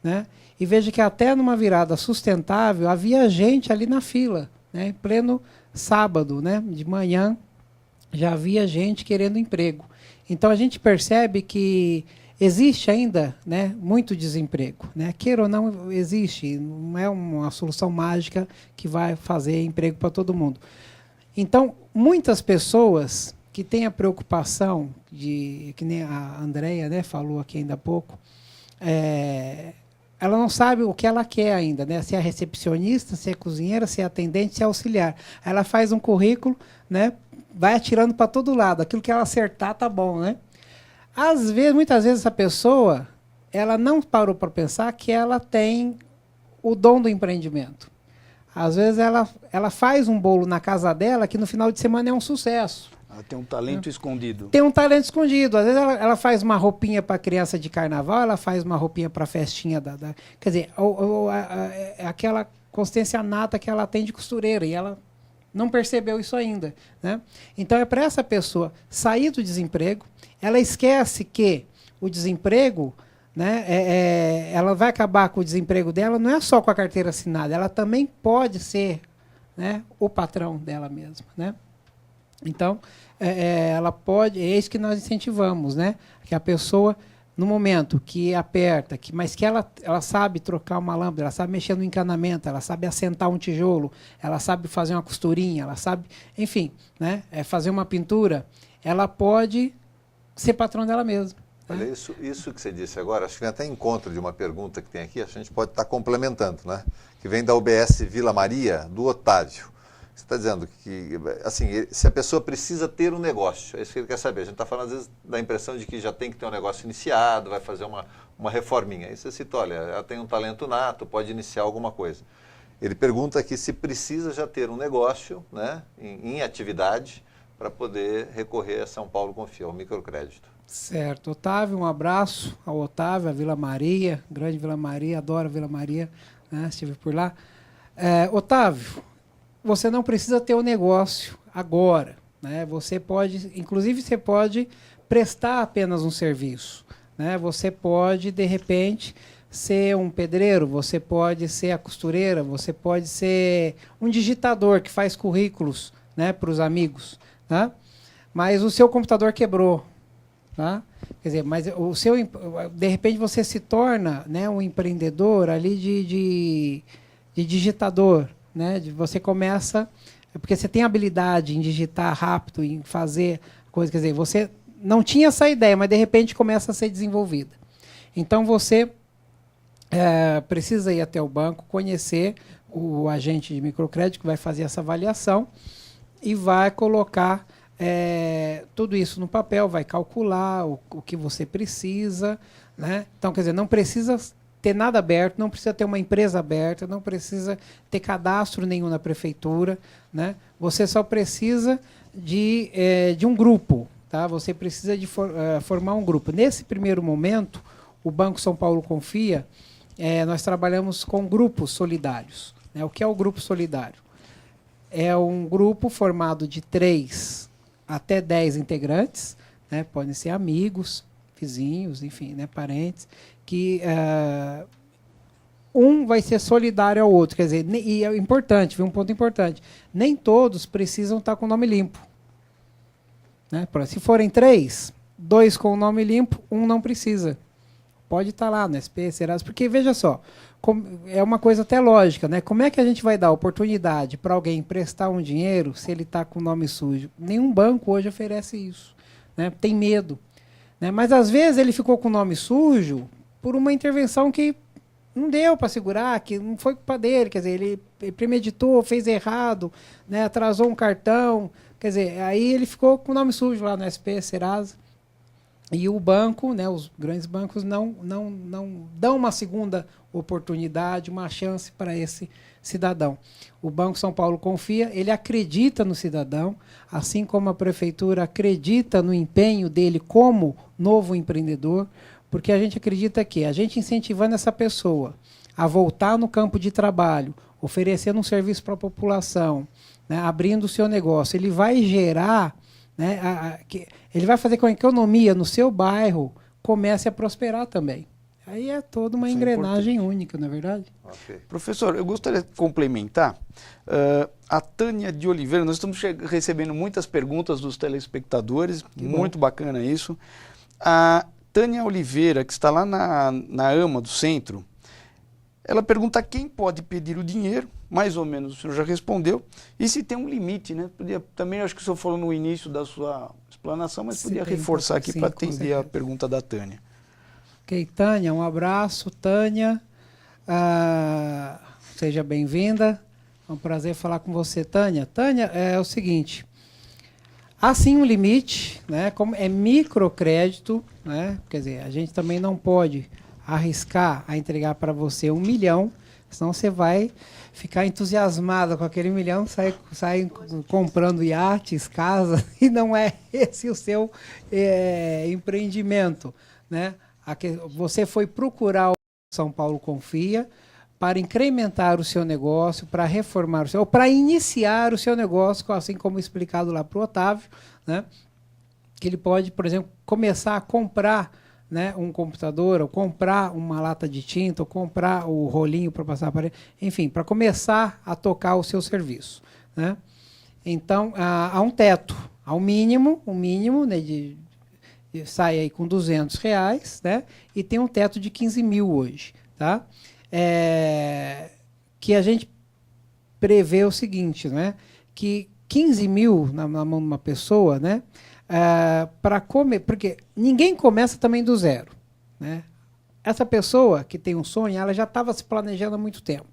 né? E vejo que até numa virada sustentável havia gente ali na fila, né? Em pleno sábado, né? De manhã, já havia gente querendo emprego. Então a gente percebe que existe ainda, né, muito desemprego, né? Queira ou não, existe. Não é uma solução mágica que vai fazer emprego para todo mundo. Então, muitas pessoas que têm a preocupação de, que nem a Andréia, né, falou aqui ainda há pouco, ela não sabe o que ela quer ainda, né? Se é recepcionista, se é cozinheira, se é atendente, se é auxiliar. Ela faz um currículo, né, vai atirando para todo lado. Aquilo que ela acertar tá bom, né? Às vezes, muitas vezes, essa pessoa, ela não parou para pensar que ela tem o dom do empreendimento. Às vezes, ela faz um bolo na casa dela que no final de semana é um sucesso. Ela tem um talento escondido. Tem um talento escondido. Às vezes, ela faz uma roupinha para criança de carnaval, ela faz uma roupinha para festinha quer dizer, aquela consciência nata que ela tem de costureira, e ela não percebeu isso ainda, né? Então, é para essa pessoa sair do desemprego. Ela esquece que o desemprego, né, ela vai acabar com o desemprego dela, não é só com a carteira assinada, ela também pode ser, né, o patrão dela mesma, né? Então, ela pode, é isso que nós incentivamos, né? Que a pessoa, no momento que aperta, mas que ela sabe trocar uma lâmpada, ela sabe mexer no encanamento, ela sabe assentar um tijolo, ela sabe fazer uma costurinha, ela sabe, enfim, né, fazer uma pintura, ela pode ser patrão dela mesma. Olha, isso que você disse agora, acho que vem até em contra de uma pergunta que tem aqui, acho que a gente pode estar complementando, né? Que vem da UBS Vila Maria, do Otávio. Você está dizendo que, assim, se a pessoa precisa ter um negócio, é isso que ele quer saber. A gente está falando, às vezes, da impressão de que já tem que ter um negócio iniciado, vai fazer uma reforminha. Aí você cita, olha, ela tem um talento nato, pode iniciar alguma coisa. Ele pergunta aqui se precisa já ter um negócio, né, em atividade, para poder recorrer a São Paulo Confia, ao microcrédito. Certo. Otávio, um abraço ao Otávio, a Vila Maria, grande Vila Maria, adoro a Vila Maria, né, estive por lá. Otávio, você não precisa ter um negócio agora, né? Você pode, inclusive você pode prestar apenas um serviço, né? Você pode, de repente, ser um pedreiro, você pode ser a costureira, você pode ser um digitador que faz currículos, né, para os amigos, tá? Mas o seu computador quebrou, tá? Quer dizer, mas de repente você se torna, né, um empreendedor ali de digitador, né? Você começa, porque você tem habilidade em digitar rápido, em fazer coisas, quer dizer, você não tinha essa ideia, mas de repente começa a ser desenvolvida. Então você precisa ir até o banco, conhecer o agente de microcrédito que vai fazer essa avaliação e vai colocar tudo isso no papel, vai calcular o que você precisa, né? Então, quer dizer, não precisa ter nada aberto, não precisa ter uma empresa aberta, não precisa ter cadastro nenhum na prefeitura, né? Você só precisa de um grupo, tá? Você precisa de formar um grupo. Nesse primeiro momento, o Banco São Paulo Confia, nós trabalhamos com grupos solidários, né? O que é o grupo solidário? É um grupo formado de 3 até 10 integrantes, né? Podem ser amigos, vizinhos, enfim, né? Parentes, que um vai ser solidário ao outro. Quer dizer, e é importante, viu, um ponto importante, nem todos precisam estar com o nome limpo, né? Se forem 3, 2 com o nome limpo, um não precisa. Pode estar lá no SP, Serasa, porque veja só, é uma coisa até lógica, né? Como é que a gente vai dar oportunidade para alguém emprestar um dinheiro se ele está com o nome sujo? Nenhum banco hoje oferece isso, né? Tem medo, né? Mas às vezes ele ficou com o nome sujo por uma intervenção que não deu para segurar, que não foi culpa dele, quer dizer, ele premeditou, fez errado, né? Atrasou um cartão, quer dizer, aí ele ficou com o nome sujo lá no SP, Serasa. E o banco, né, os grandes bancos não dão uma segunda oportunidade, uma chance para esse cidadão. O Banco São Paulo Confia, ele acredita no cidadão, assim como a prefeitura acredita no empenho dele como novo empreendedor, porque a gente acredita que a gente incentivando essa pessoa a voltar no campo de trabalho oferecendo um serviço para a população, né, abrindo o seu negócio, ele vai gerar, né, ele vai fazer com que a economia no seu bairro comece a prosperar também. Aí é toda uma engrenagem única, não é verdade? Ok. Professor, eu gostaria de complementar. A Tânia de Oliveira, nós estamos recebendo muitas perguntas dos telespectadores, muito bacana isso. A Tânia Oliveira, que está lá na AMA do centro, ela pergunta quem pode pedir o dinheiro, mais ou menos o senhor já respondeu, e se tem um limite, né? Também acho que o senhor falou no início da sua explanação, mas podia reforçar aqui para atender a pergunta da Tânia. Ok, Tânia, um abraço. Tânia, seja bem-vinda. É um prazer falar com você, Tânia. Tânia, é o seguinte, há sim um limite, né? Como é microcrédito, né? Quer dizer, a gente também não pode arriscar a entregar para você 1 milhão, senão você vai ficar entusiasmado com aquele 1 milhão, sair comprando iates, casas, e não é esse o seu empreendimento, né? Você foi procurar o São Paulo Confia para incrementar o seu negócio, para reformar o seu, ou para iniciar o seu negócio, assim como explicado lá para o Otávio, né? Que ele pode, por exemplo, começar a comprar, né, um computador, ou comprar uma lata de tinta, ou comprar o rolinho para passar a parede, enfim, para começar a tocar o seu serviço, né? Então, há um teto, há um mínimo, né, sai aí com R$200, né? E tem um teto de 15 mil hoje, tá? Que a gente prevê o seguinte, né? Que 15 mil na mão de uma pessoa, né? Para comer, porque ninguém começa também do zero, né? Essa pessoa que tem um sonho, ela já estava se planejando há muito tempo.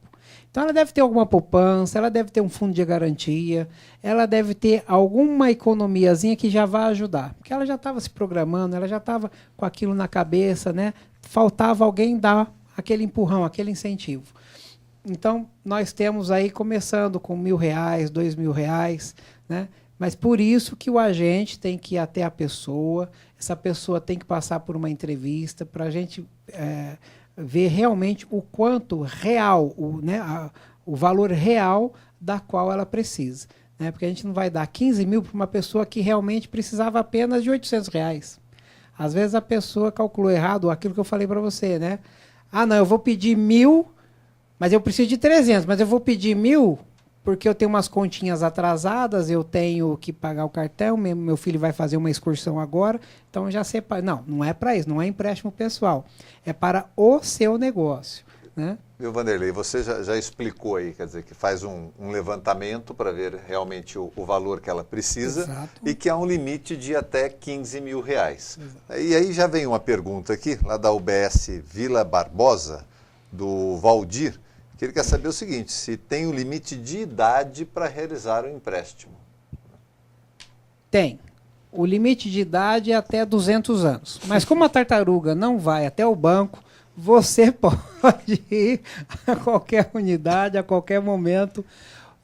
Então, ela deve ter alguma poupança, ela deve ter um fundo de garantia, ela deve ter alguma economiazinha que já vai ajudar. Porque ela já estava se programando, ela já estava com aquilo na cabeça, né? Faltava alguém dar aquele empurrão, aquele incentivo. Então, nós temos aí, começando com R$1.000, R$2.000, né? Mas por isso que o agente tem que ir até a pessoa, essa pessoa tem que passar por uma entrevista para a gente ver realmente o quanto real, o valor real da qual ela precisa, né? Porque a gente não vai dar 15 mil para uma pessoa que realmente precisava apenas de R$800. Às vezes a pessoa calculou errado aquilo que eu falei para você, né? Não, eu vou pedir 1.000, mas eu preciso de 300, mas eu vou pedir 1.000 porque eu tenho umas continhas atrasadas, eu tenho que pagar o cartão, meu filho vai fazer uma excursão agora, então eu já separo. Não é para isso, não é empréstimo pessoal, é para o seu negócio, né? Viu, Vanderlei, você já explicou aí, quer dizer, que faz um levantamento para ver realmente o valor que ela precisa. Exato. E que há um limite de até R$15 mil. Exato. E aí já vem uma pergunta aqui, lá da UBS Vila Barbosa, do Valdir, que ele quer saber o seguinte, se tem um limite de idade para realizar o empréstimo. Tem. O limite de idade é até 200 anos. Mas como a tartaruga não vai até o banco, você pode ir a qualquer unidade, a qualquer momento.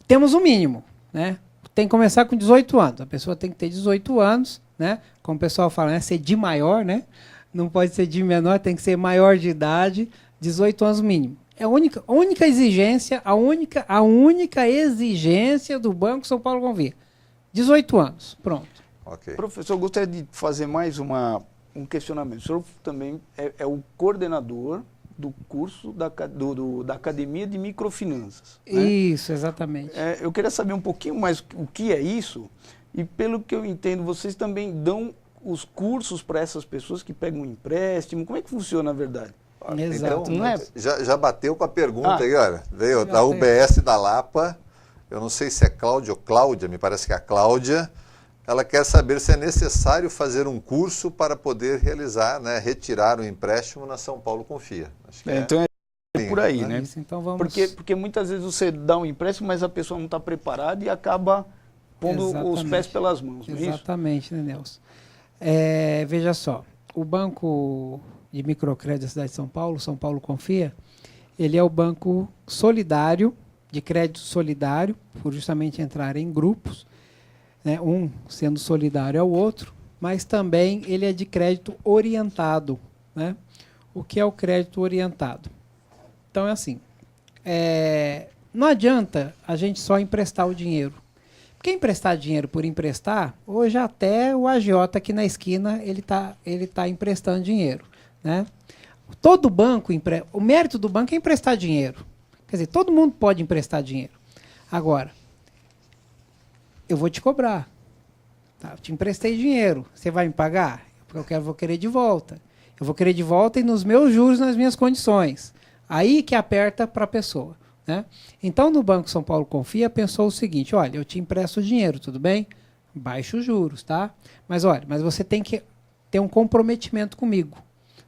Temos um mínimo, né? Tem que começar com 18 anos. A pessoa tem que ter 18 anos, né? Como o pessoal fala, né? Ser de maior, né? Não pode ser de menor, tem que ser maior de idade, 18 anos mínimo. É a única exigência, a única exigência do Banco São Paulo Confia. 18 anos, pronto. Okay. Professor, eu gostaria de fazer mais um questionamento. O senhor também é o coordenador do curso da Academia de Microfinanças, né? Isso, exatamente. Eu queria saber um pouquinho mais o que é isso, e pelo que eu entendo, vocês também dão os cursos para essas pessoas que pegam um empréstimo. Como é que funciona, na verdade? Exato. Então, não é? Já bateu com a pergunta aí, olha. Veio da UBS da Lapa, eu não sei se é Cláudia ou Cláudia, me parece que é a Cláudia. Ela quer saber se é necessário fazer um curso para poder realizar, né, retirar o empréstimo na São Paulo Confia. Acho que então é por aí, né? Isso, então vamos... porque muitas vezes você dá um empréstimo, mas a pessoa não está preparada e acaba pondo os pés pelas mãos, não é isso? Exatamente, né, Nelson? Veja só, o Banco de Microcrédito da cidade de São Paulo Confia, ele é o banco solidário, de crédito solidário, por justamente entrar em grupos, né, um sendo solidário ao outro, mas também ele é de crédito orientado, né? O que é o crédito orientado? Então é assim, não adianta a gente só emprestar o dinheiro. Porque emprestar dinheiro por emprestar, hoje até o agiota aqui na esquina, ele tá emprestando dinheiro, né? Todo banco, o mérito do banco é emprestar dinheiro. Quer dizer, todo mundo pode emprestar dinheiro. Agora, eu vou te cobrar. Tá, eu te emprestei dinheiro, você vai me pagar? Porque vou querer de volta. Eu vou querer de volta e nos meus juros, nas minhas condições. Aí que aperta para a pessoa, né? Então, no Banco São Paulo Confia, pensou o seguinte, olha, eu te empresto o dinheiro, tudo bem? Baixa os juros, tá? Mas olha, mas você tem que ter um comprometimento comigo,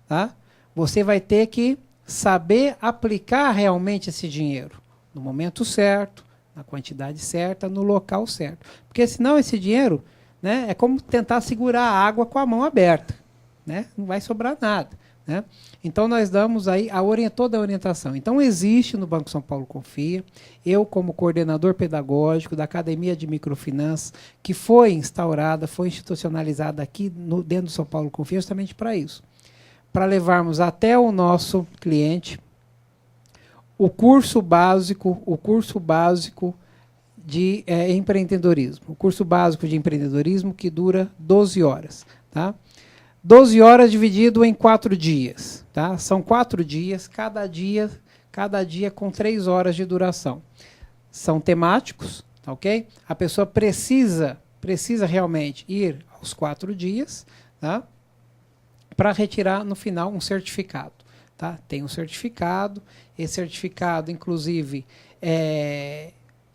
tá? Você vai ter que saber aplicar realmente esse dinheiro no momento certo, na quantidade certa, no local certo. Porque senão esse dinheiro, né, é como tentar segurar a água com a mão aberta, né? Não vai sobrar nada, né? Então, nós damos aí toda a orientação. Então, existe no Banco São Paulo Confia, eu como coordenador pedagógico da Academia de Microfinanças, que foi instaurada, foi institucionalizada aqui dentro do São Paulo Confia justamente para isso. Para levarmos até o nosso cliente o curso básico de empreendedorismo. O curso básico de empreendedorismo que dura 12 horas, tá? 12 horas dividido em 4 dias, tá? São 4 dias, cada dia com 3 horas de duração. São temáticos, tá, ok? A pessoa precisa realmente ir aos 4 dias, tá? Para retirar no final um certificado, tá? Tem um certificado, esse certificado, inclusive,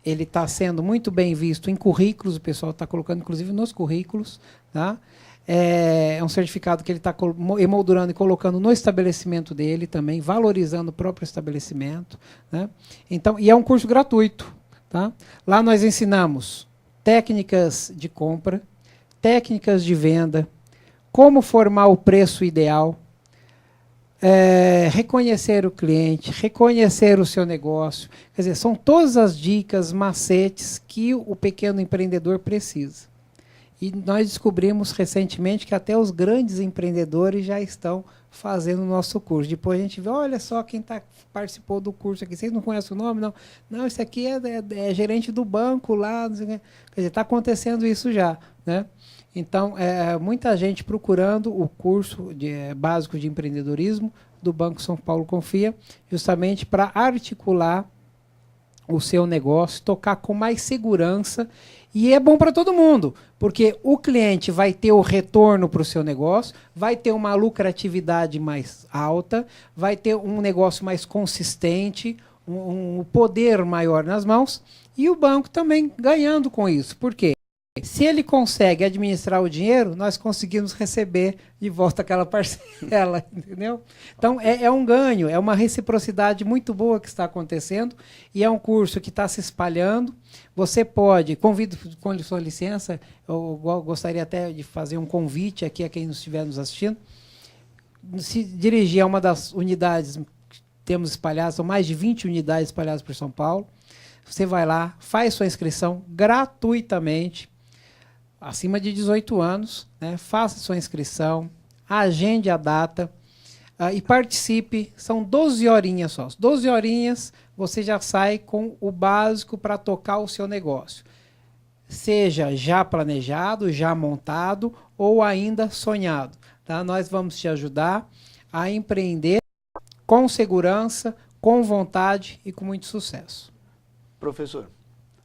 ele está sendo muito bem visto em currículos, o pessoal está colocando, inclusive, nos currículos, tá? É um certificado que ele está emoldurando e colocando no estabelecimento dele também, valorizando o próprio estabelecimento, né? Então, e é um curso gratuito, tá? Lá nós ensinamos técnicas de compra, técnicas de venda, como formar o preço ideal, reconhecer o cliente, reconhecer o seu negócio. Quer dizer, são todas as dicas, macetes que o pequeno empreendedor precisa. E nós descobrimos recentemente que até os grandes empreendedores já estão fazendo o nosso curso. Depois a gente vê, olha só quem participou do curso aqui. Vocês não conhecem o nome? Não, não, esse aqui é gerente do banco lá. Não sei o que. Quer dizer, está acontecendo isso já, né? Então, muita gente procurando o curso básico de empreendedorismo do Banco São Paulo Confia, justamente para articular o seu negócio, tocar com mais segurança. E é bom para todo mundo, porque o cliente vai ter o retorno para o seu negócio, vai ter uma lucratividade mais alta, vai ter um negócio mais consistente, um poder maior nas mãos, e o banco também ganhando com isso. Por quê? Se ele consegue administrar o dinheiro, nós conseguimos receber de volta aquela parcela, entendeu? Então, é um ganho, é uma reciprocidade muito boa que está acontecendo, e é um curso que está se espalhando. Você pode, convido, com sua licença, eu gostaria até de fazer um convite aqui a quem estiver nos assistindo, se dirigir a uma das unidades que temos espalhadas, são mais de 20 unidades espalhadas por São Paulo. Você vai lá, faz sua inscrição gratuitamente, acima de 18 anos, né? Faça sua inscrição, agende a data e participe. São 12 horinhas só. 12 horinhas você já sai com o básico para tocar o seu negócio. Seja já planejado, já montado ou ainda sonhado, tá? Nós vamos te ajudar a empreender com segurança, com vontade e com muito sucesso. Professor,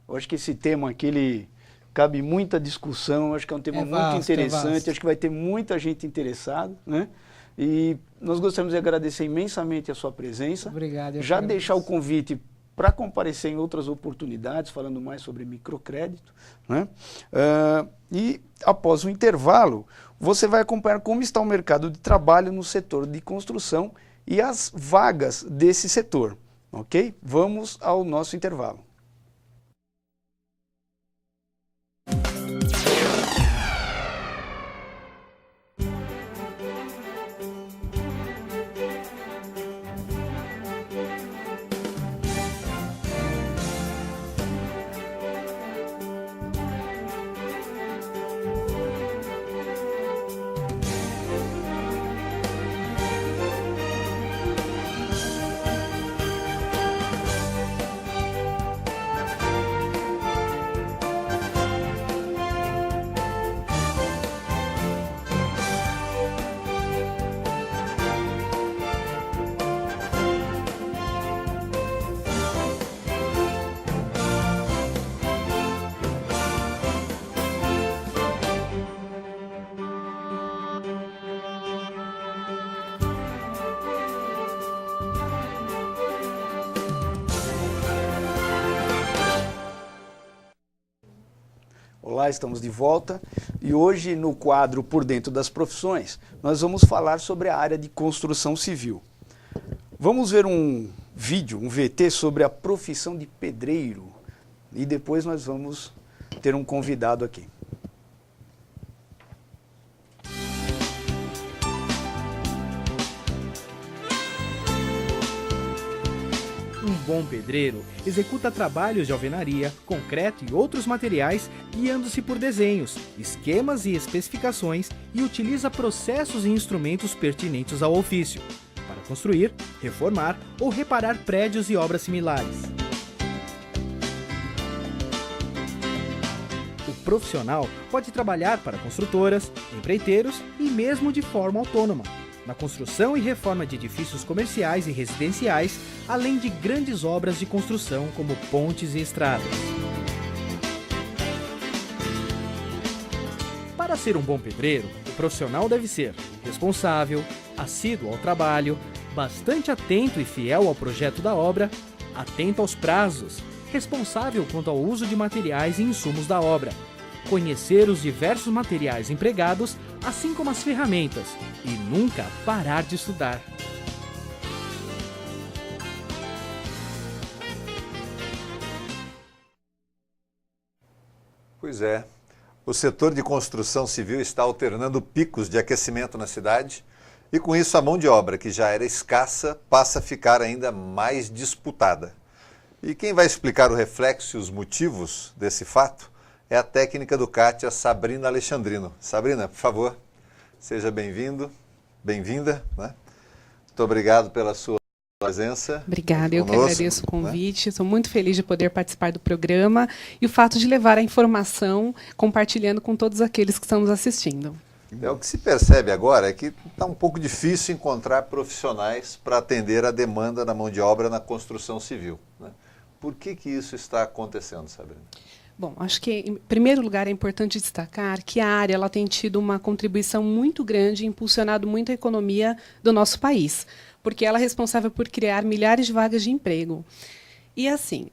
eu acho que esse tema aqui, ele cabe muita discussão, acho que é um tema muito interessante, acho que vai ter muita gente interessada, né? E nós gostaríamos de agradecer imensamente a sua presença. Obrigado. Já deixar o convite para comparecer em outras oportunidades, falando mais sobre microcrédito, né? E após o intervalo, você vai acompanhar como está o mercado de trabalho no setor de construção e as vagas desse setor, ok? Vamos ao nosso intervalo. Olá, estamos de volta e hoje no quadro Por Dentro das Profissões nós vamos falar sobre a área de construção civil. Vamos ver um vídeo, um VT sobre a profissão de pedreiro e depois nós vamos ter um convidado aqui. Um bom pedreiro executa trabalhos de alvenaria, concreto e outros materiais guiando-se por desenhos, esquemas e especificações e utiliza processos e instrumentos pertinentes ao ofício, para construir, reformar ou reparar prédios e obras similares. O profissional pode trabalhar para construtoras, empreiteiros e mesmo de forma autônoma, na construção e reforma de edifícios comerciais e residenciais, além de grandes obras de construção como pontes e estradas. Para ser um bom pedreiro, o profissional deve ser responsável, assíduo ao trabalho, bastante atento e fiel ao projeto da obra, atento aos prazos, responsável quanto ao uso de materiais e insumos da obra, conhecer os diversos materiais empregados, assim como as ferramentas, e nunca parar de estudar. Pois é, o setor de construção civil está alternando picos de aquecimento na cidade e com isso a mão de obra, que já era escassa, passa a ficar ainda mais disputada. E quem vai explicar o reflexo e os motivos desse fato é a técnica do CAT, a Sabrina Alexandrino. Sabrina, por favor, seja bem-vindo, bem-vinda, né? Muito obrigado pela sua presença. Obrigada, eu que conosco, agradeço o né? convite. Estou muito feliz de poder participar do programa e o fato de levar a informação, compartilhando com todos aqueles que estão nos assistindo. O que se percebe agora é que está um pouco difícil encontrar profissionais para atender a demanda da mão de obra na construção civil, né? Por que isso está acontecendo, Sabrina? Bom, acho que, em primeiro lugar, é importante destacar que a área ela tem tido uma contribuição muito grande e impulsionado muito a economia do nosso país, porque ela é responsável por criar milhares de vagas de emprego. E, assim,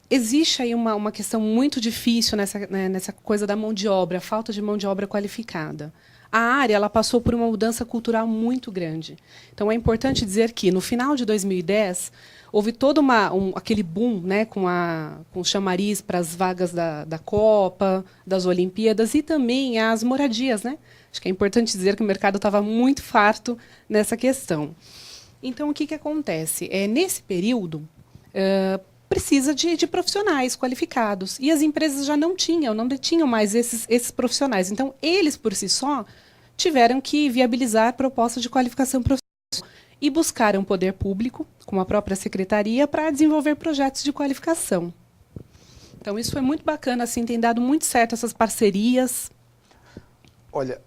existe aí uma questão muito difícil nessa coisa da mão de obra, a falta de mão de obra qualificada. A área ela passou por uma mudança cultural muito grande. Então, é importante dizer que, no final de 2010, houve todo aquele boom, né, com o chamariz para as vagas da Copa, das Olimpíadas e também as moradias, né? Acho que é importante dizer que o mercado estava muito farto nessa questão. Então, o que acontece? Nesse período, precisa de profissionais qualificados. E as empresas já não detinham mais esses profissionais. Então, eles, por si só, tiveram que viabilizar propostas de qualificação profissional e buscaram poder público, com a própria secretaria, para desenvolver projetos de qualificação. Então, isso foi muito bacana, assim, tem dado muito certo essas parcerias. Olha,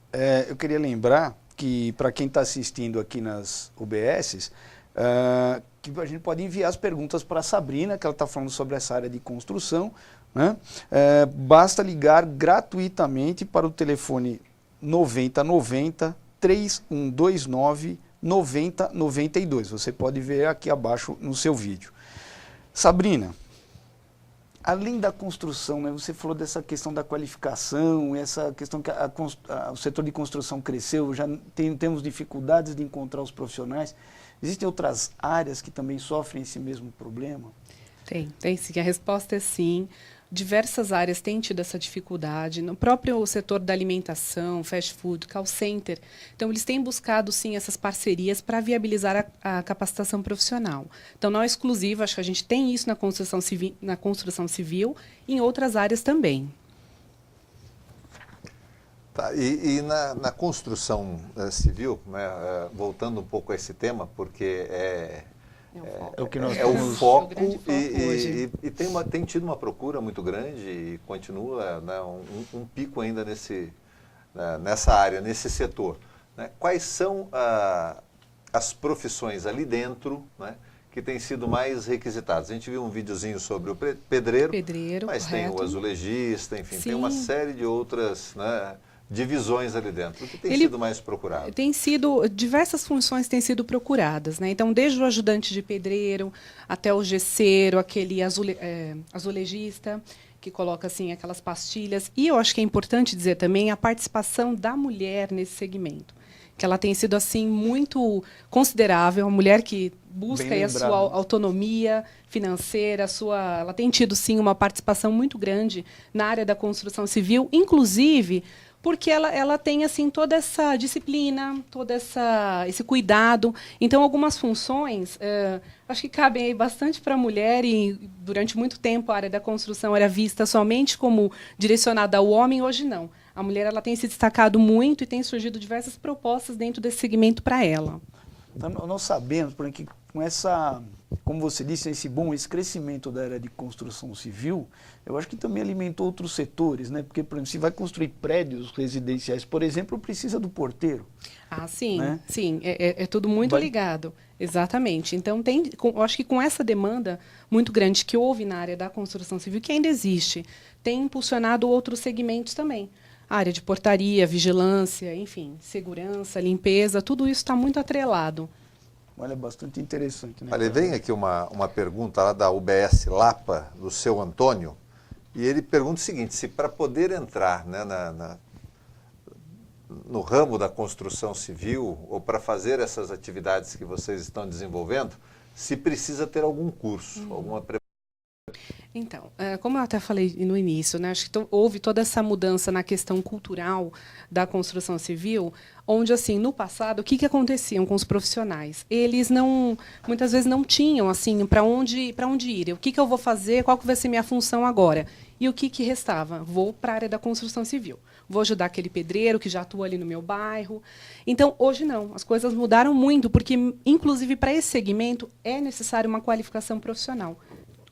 eu queria lembrar que para quem está assistindo aqui nas UBSs, que a gente pode enviar as perguntas para a Sabrina, que ela está falando sobre essa área de construção, né? Basta ligar gratuitamente para o telefone 9090 3129 9092. Você pode ver aqui abaixo no seu vídeo. Sabrina, além da construção, né, você falou dessa questão da qualificação, essa questão que o setor de construção cresceu, já temos dificuldades de encontrar os profissionais. Existem outras áreas que também sofrem esse mesmo problema? Tem sim. A resposta é sim. Diversas áreas têm tido essa dificuldade. No próprio setor da alimentação, fast food, call center. Então, eles têm buscado, sim, essas parcerias para viabilizar a capacitação profissional. Então, não é exclusivo, acho que a gente tem isso na construção civil e em outras áreas também. Tá, e na construção civil, né, voltando um pouco a esse tema, porque é o que nós temos, o foco e tem tido uma procura muito grande e continua, né, um pico ainda nessa área, nesse setor, né? Quais são as profissões ali dentro, né, que têm sido mais requisitadas? A gente viu um videozinho sobre o pedreiro, mas correto. Tem o azulejista, enfim, sim, tem uma série de outras, né, divisões ali dentro. O que tem sido mais procurado? Diversas funções têm sido procuradas, né? Então, desde o ajudante de pedreiro até o gesseiro, aquele azulejista. que coloca assim aquelas pastilhas. E eu acho que é importante dizer também a participação da mulher nesse segmento, que ela tem sido assim muito considerável, uma mulher que busca aí a sua autonomia financeira, ela tem tido sim uma participação muito grande na área da construção civil, inclusive porque ela tem assim toda essa disciplina, esse cuidado. Então, algumas funções, acho que cabem aí bastante para a mulher, e durante muito tempo a área da construção era vista somente como direcionada ao homem, hoje não. A mulher ela tem se destacado muito e tem surgido diversas propostas dentro desse segmento para ela. Então, nós sabemos, por que com essa, como você disse, esse crescimento da área de construção civil, eu acho que também alimentou outros setores, né? Porque, por exemplo, se vai construir prédios residenciais, por exemplo, precisa do porteiro. Ah, sim, né? Sim, é tudo muito ligado, exatamente. Então, eu acho que com essa demanda muito grande que houve na área da construção civil, que ainda existe, tem impulsionado outros segmentos também. A área de portaria, vigilância, enfim, segurança, limpeza, tudo isso está muito atrelado. Olha, é bastante interessante, né? Olha, vem aqui uma pergunta lá da UBS Lapa, do seu Antônio, e ele pergunta o seguinte: se para poder entrar, né, no ramo da construção civil, ou para fazer essas atividades que vocês estão desenvolvendo, se precisa ter algum curso, alguma preparação. Então, como eu até falei no início, né, acho que houve toda essa mudança na questão cultural da construção civil, onde, assim, no passado, o que acontecia com os profissionais? Eles muitas vezes não tinham assim, para onde ir. O que eu vou fazer? Qual que vai ser minha função agora? E o que restava? Vou para a área da construção civil. Vou ajudar aquele pedreiro que já atua ali no meu bairro. Então, hoje não. As coisas mudaram muito, porque, inclusive, para esse segmento, é necessário uma qualificação profissional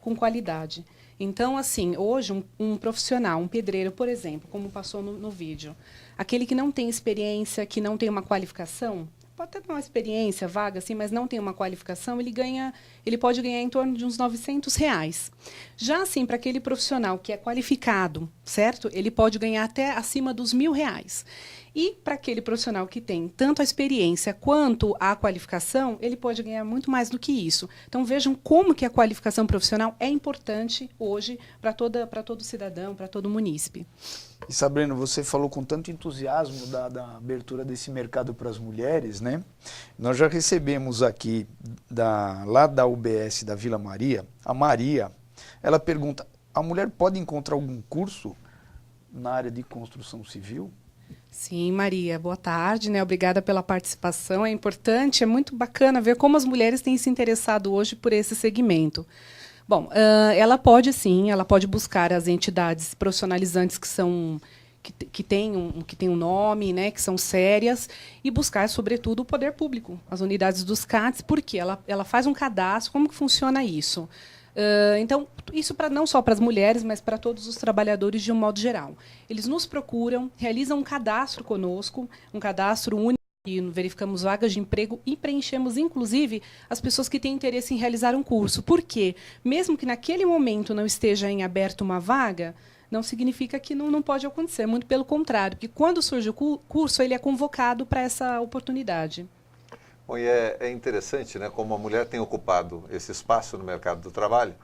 com qualidade. Então, assim, hoje, um profissional, um pedreiro, por exemplo, como passou no vídeo, aquele que não tem experiência, que não tem uma qualificação, pode ter uma experiência vaga, assim, mas não tem uma qualificação, ele pode ganhar em torno de uns R$900. Já, assim, para aquele profissional que é qualificado, certo? Ele pode ganhar até acima dos R$1.000. E para aquele profissional que tem tanto a experiência quanto a qualificação, ele pode ganhar muito mais do que isso. Então, vejam como que a qualificação profissional é importante hoje para todo cidadão, para todo munícipe. E, Sabrina, você falou com tanto entusiasmo da abertura desse mercado para as mulheres, né? Nós já recebemos aqui, lá da UBS da Vila Maria, a Maria, ela pergunta: a mulher pode encontrar algum curso na área de construção civil? Sim, Maria, boa tarde, né? Obrigada pela participação. É importante, é muito bacana ver como as mulheres têm se interessado hoje por esse segmento. Bom, ela pode sim, ela pode buscar as entidades profissionalizantes que têm um nome, né, que são sérias, e buscar, sobretudo, o poder público, as unidades dos CATs, porque ela faz um cadastro. Como que funciona isso? Então, isso não só para as mulheres, mas para todos os trabalhadores de um modo geral. Eles nos procuram, realizam um cadastro conosco, um cadastro único, e verificamos vagas de emprego e preenchemos, inclusive, as pessoas que têm interesse em realizar um curso. Por quê? Mesmo que naquele momento não esteja em aberto uma vaga, não significa que não pode acontecer, muito pelo contrário, porque quando surge o curso, ele é convocado para essa oportunidade. Bom, e é interessante, né, como a mulher tem ocupado esse espaço no mercado do trabalho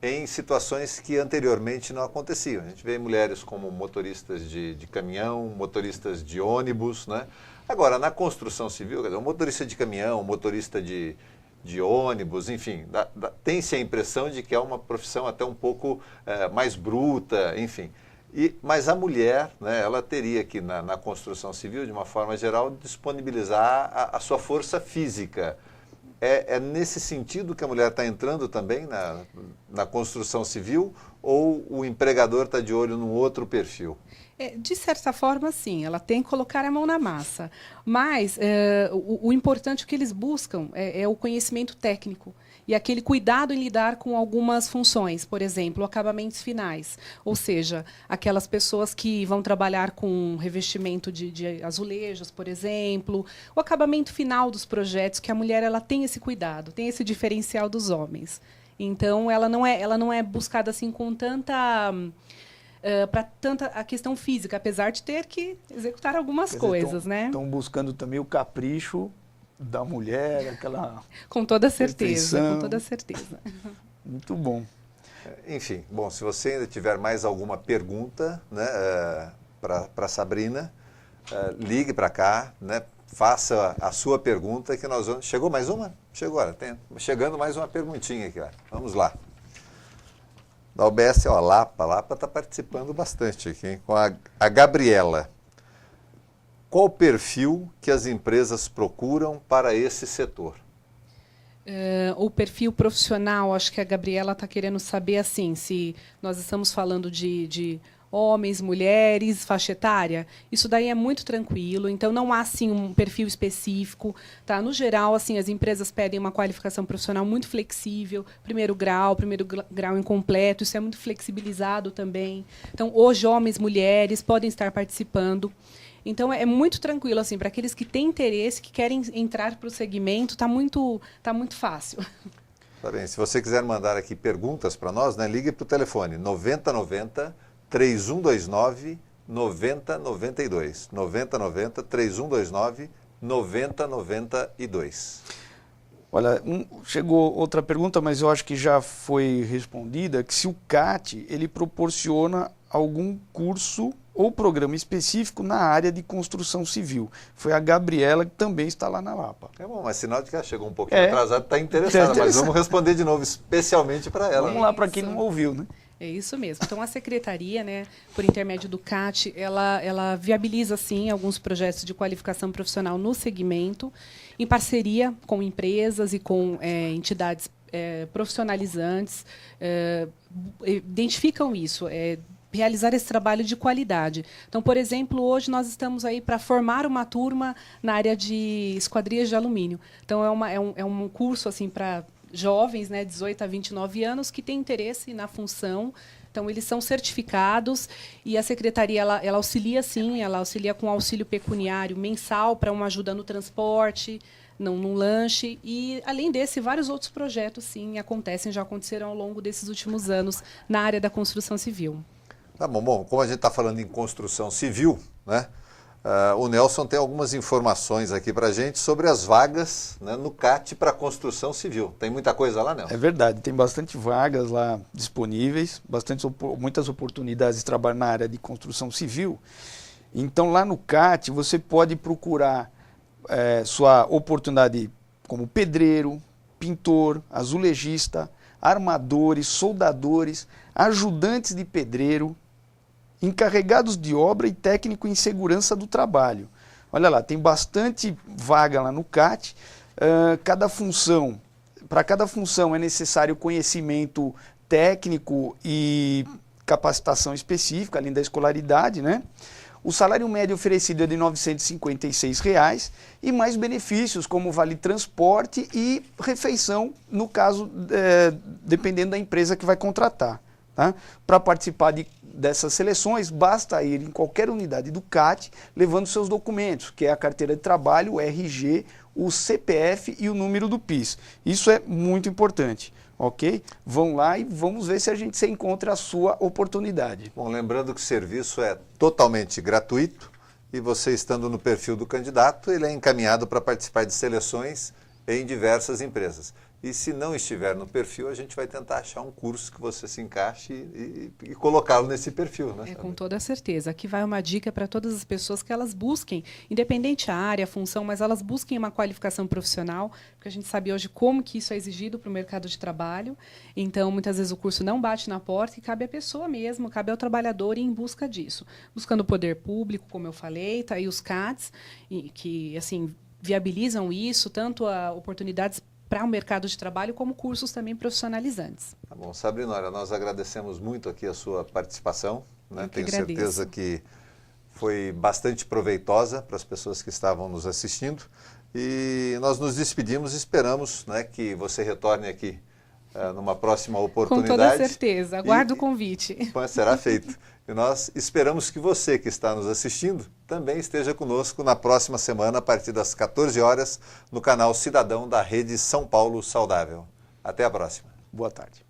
em situações que anteriormente não aconteciam. A gente vê mulheres como motoristas de caminhão, motoristas de ônibus, né? Agora, na construção civil, quer dizer, um motorista de caminhão, um motorista de ônibus, enfim, tem-se a impressão de que é uma profissão até um pouco mais bruta, enfim. Mas a mulher, né, ela teria que, na construção civil, de uma forma geral, disponibilizar a sua força física. É nesse sentido que a mulher está entrando também na construção civil, ou o empregador está de olho num outro perfil? De certa forma, sim, ela tem que colocar a mão na massa. Mas o importante, o que eles buscam é o conhecimento técnico e aquele cuidado em lidar com algumas funções, por exemplo, acabamentos finais, ou seja, aquelas pessoas que vão trabalhar com revestimento de azulejos, por exemplo, o acabamento final dos projetos, que a mulher ela tem esse cuidado, tem esse diferencial dos homens. Então, ela não é buscada assim com tanta a questão física, apesar de ter que executar algumas coisas, né? Estão buscando também o capricho da mulher, aquela com toda certeza, perfeição. com toda certeza. Muito bom. Enfim, bom, se você ainda tiver mais alguma pergunta, né, para a Sabrina, ligue para cá, né, faça a sua pergunta que nós vamos... Chegou mais uma? Chegou, olha, chegando mais uma perguntinha aqui, ó. Vamos lá. Da UBS, ó, Lapa está participando bastante aqui, hein? Com a Gabriela. Qual o perfil que as empresas procuram para esse setor? O perfil profissional, acho que a Gabriela está querendo saber assim, se nós estamos falando de homens, mulheres, faixa etária, isso daí é muito tranquilo, então não há assim um perfil específico, tá? No geral, assim, as empresas pedem uma qualificação profissional muito flexível, primeiro grau incompleto, isso é muito flexibilizado também. Então, hoje homens, mulheres podem estar participando. Então é muito tranquilo assim para aqueles que têm interesse, que querem entrar para o segmento, tá muito fácil. Tá bem. Se você quiser mandar aqui perguntas para nós, né, ligue para o telefone 9090 3129 9092. 9090 3129 9092. Olha, chegou outra pergunta, mas eu acho que já foi respondida, que se o CAT ele proporciona algum curso ou programa específico na área de construção civil. Foi a Gabriela, que também está lá na Lapa. É bom, mas sinal de que ela chegou um pouquinho atrasada, está interessada, mas vamos responder de novo, especialmente para ela. Vamos lá para quem não ouviu, né? É isso mesmo. Então, a secretaria, né, por intermédio do CAT, ela viabiliza, sim, alguns projetos de qualificação profissional no segmento, em parceria com empresas e com entidades profissionalizantes, identificam isso, realizar esse trabalho de qualidade. Então, por exemplo, hoje nós estamos aí para formar uma turma na área de esquadrias de alumínio. Então, é um curso assim para jovens, né, 18 a 29 anos, que têm interesse na função. Então, eles são certificados e a secretaria ela auxilia, sim, ela auxilia com auxílio pecuniário mensal para uma ajuda no transporte, num lanche. E, além desse, vários outros projetos, sim, já aconteceram ao longo desses últimos anos na área da construção civil. Tá bom. Bom, como a gente está falando em construção civil, né, o Nelson tem algumas informações aqui para a gente sobre as vagas, né, no CAT para construção civil. Tem muita coisa lá, Nelson? É verdade, tem bastante vagas lá disponíveis, muitas oportunidades de trabalho na área de construção civil. Então, lá no CAT, você pode procurar sua oportunidade como pedreiro, pintor, azulejista, armadores, soldadores, ajudantes de pedreiro, encarregados de obra e técnico em segurança do trabalho. Olha lá, tem bastante vaga lá no CAT. Para cada função é necessário conhecimento técnico e capacitação específica, além da escolaridade, né? O salário médio oferecido é de R$ 956 e mais benefícios como vale transporte e refeição, no caso, dependendo da empresa que vai contratar. Tá? Para participar dessas seleções, basta ir em qualquer unidade do CAT levando seus documentos, que é a carteira de trabalho, o RG, o CPF e o número do PIS. Isso é muito importante, ok? Vão lá e vamos ver se a gente se encontra a sua oportunidade. Bom, lembrando que o serviço é totalmente gratuito e você estando no perfil do candidato, ele é encaminhado para participar de seleções em diversas empresas. E se não estiver no perfil, a gente vai tentar achar um curso que você se encaixe e colocá-lo nesse perfil, né? Com toda certeza. Aqui vai uma dica para todas as pessoas que elas busquem, independente a área, a função, mas elas busquem uma qualificação profissional, porque a gente sabe hoje como que isso é exigido para o mercado de trabalho. Então, muitas vezes o curso não bate na porta e cabe à pessoa mesmo, cabe ao trabalhador ir em busca disso. Buscando o poder público, como eu falei, tá aí os CATs, que assim viabilizam isso, tanto a oportunidades para o mercado de trabalho, como cursos também profissionalizantes. Tá bom, Sabrina, nós agradecemos muito aqui a sua participação, né? Tenho certeza que foi bastante proveitosa para as pessoas que estavam nos assistindo e nós nos despedimos e esperamos, né, que você retorne aqui numa próxima oportunidade. Com toda certeza, aguardo o convite. Será feito. E nós esperamos que você que está nos assistindo também esteja conosco na próxima semana, a partir das 14 horas, no canal Cidadão da Rede São Paulo Saudável. Até a próxima. Boa tarde.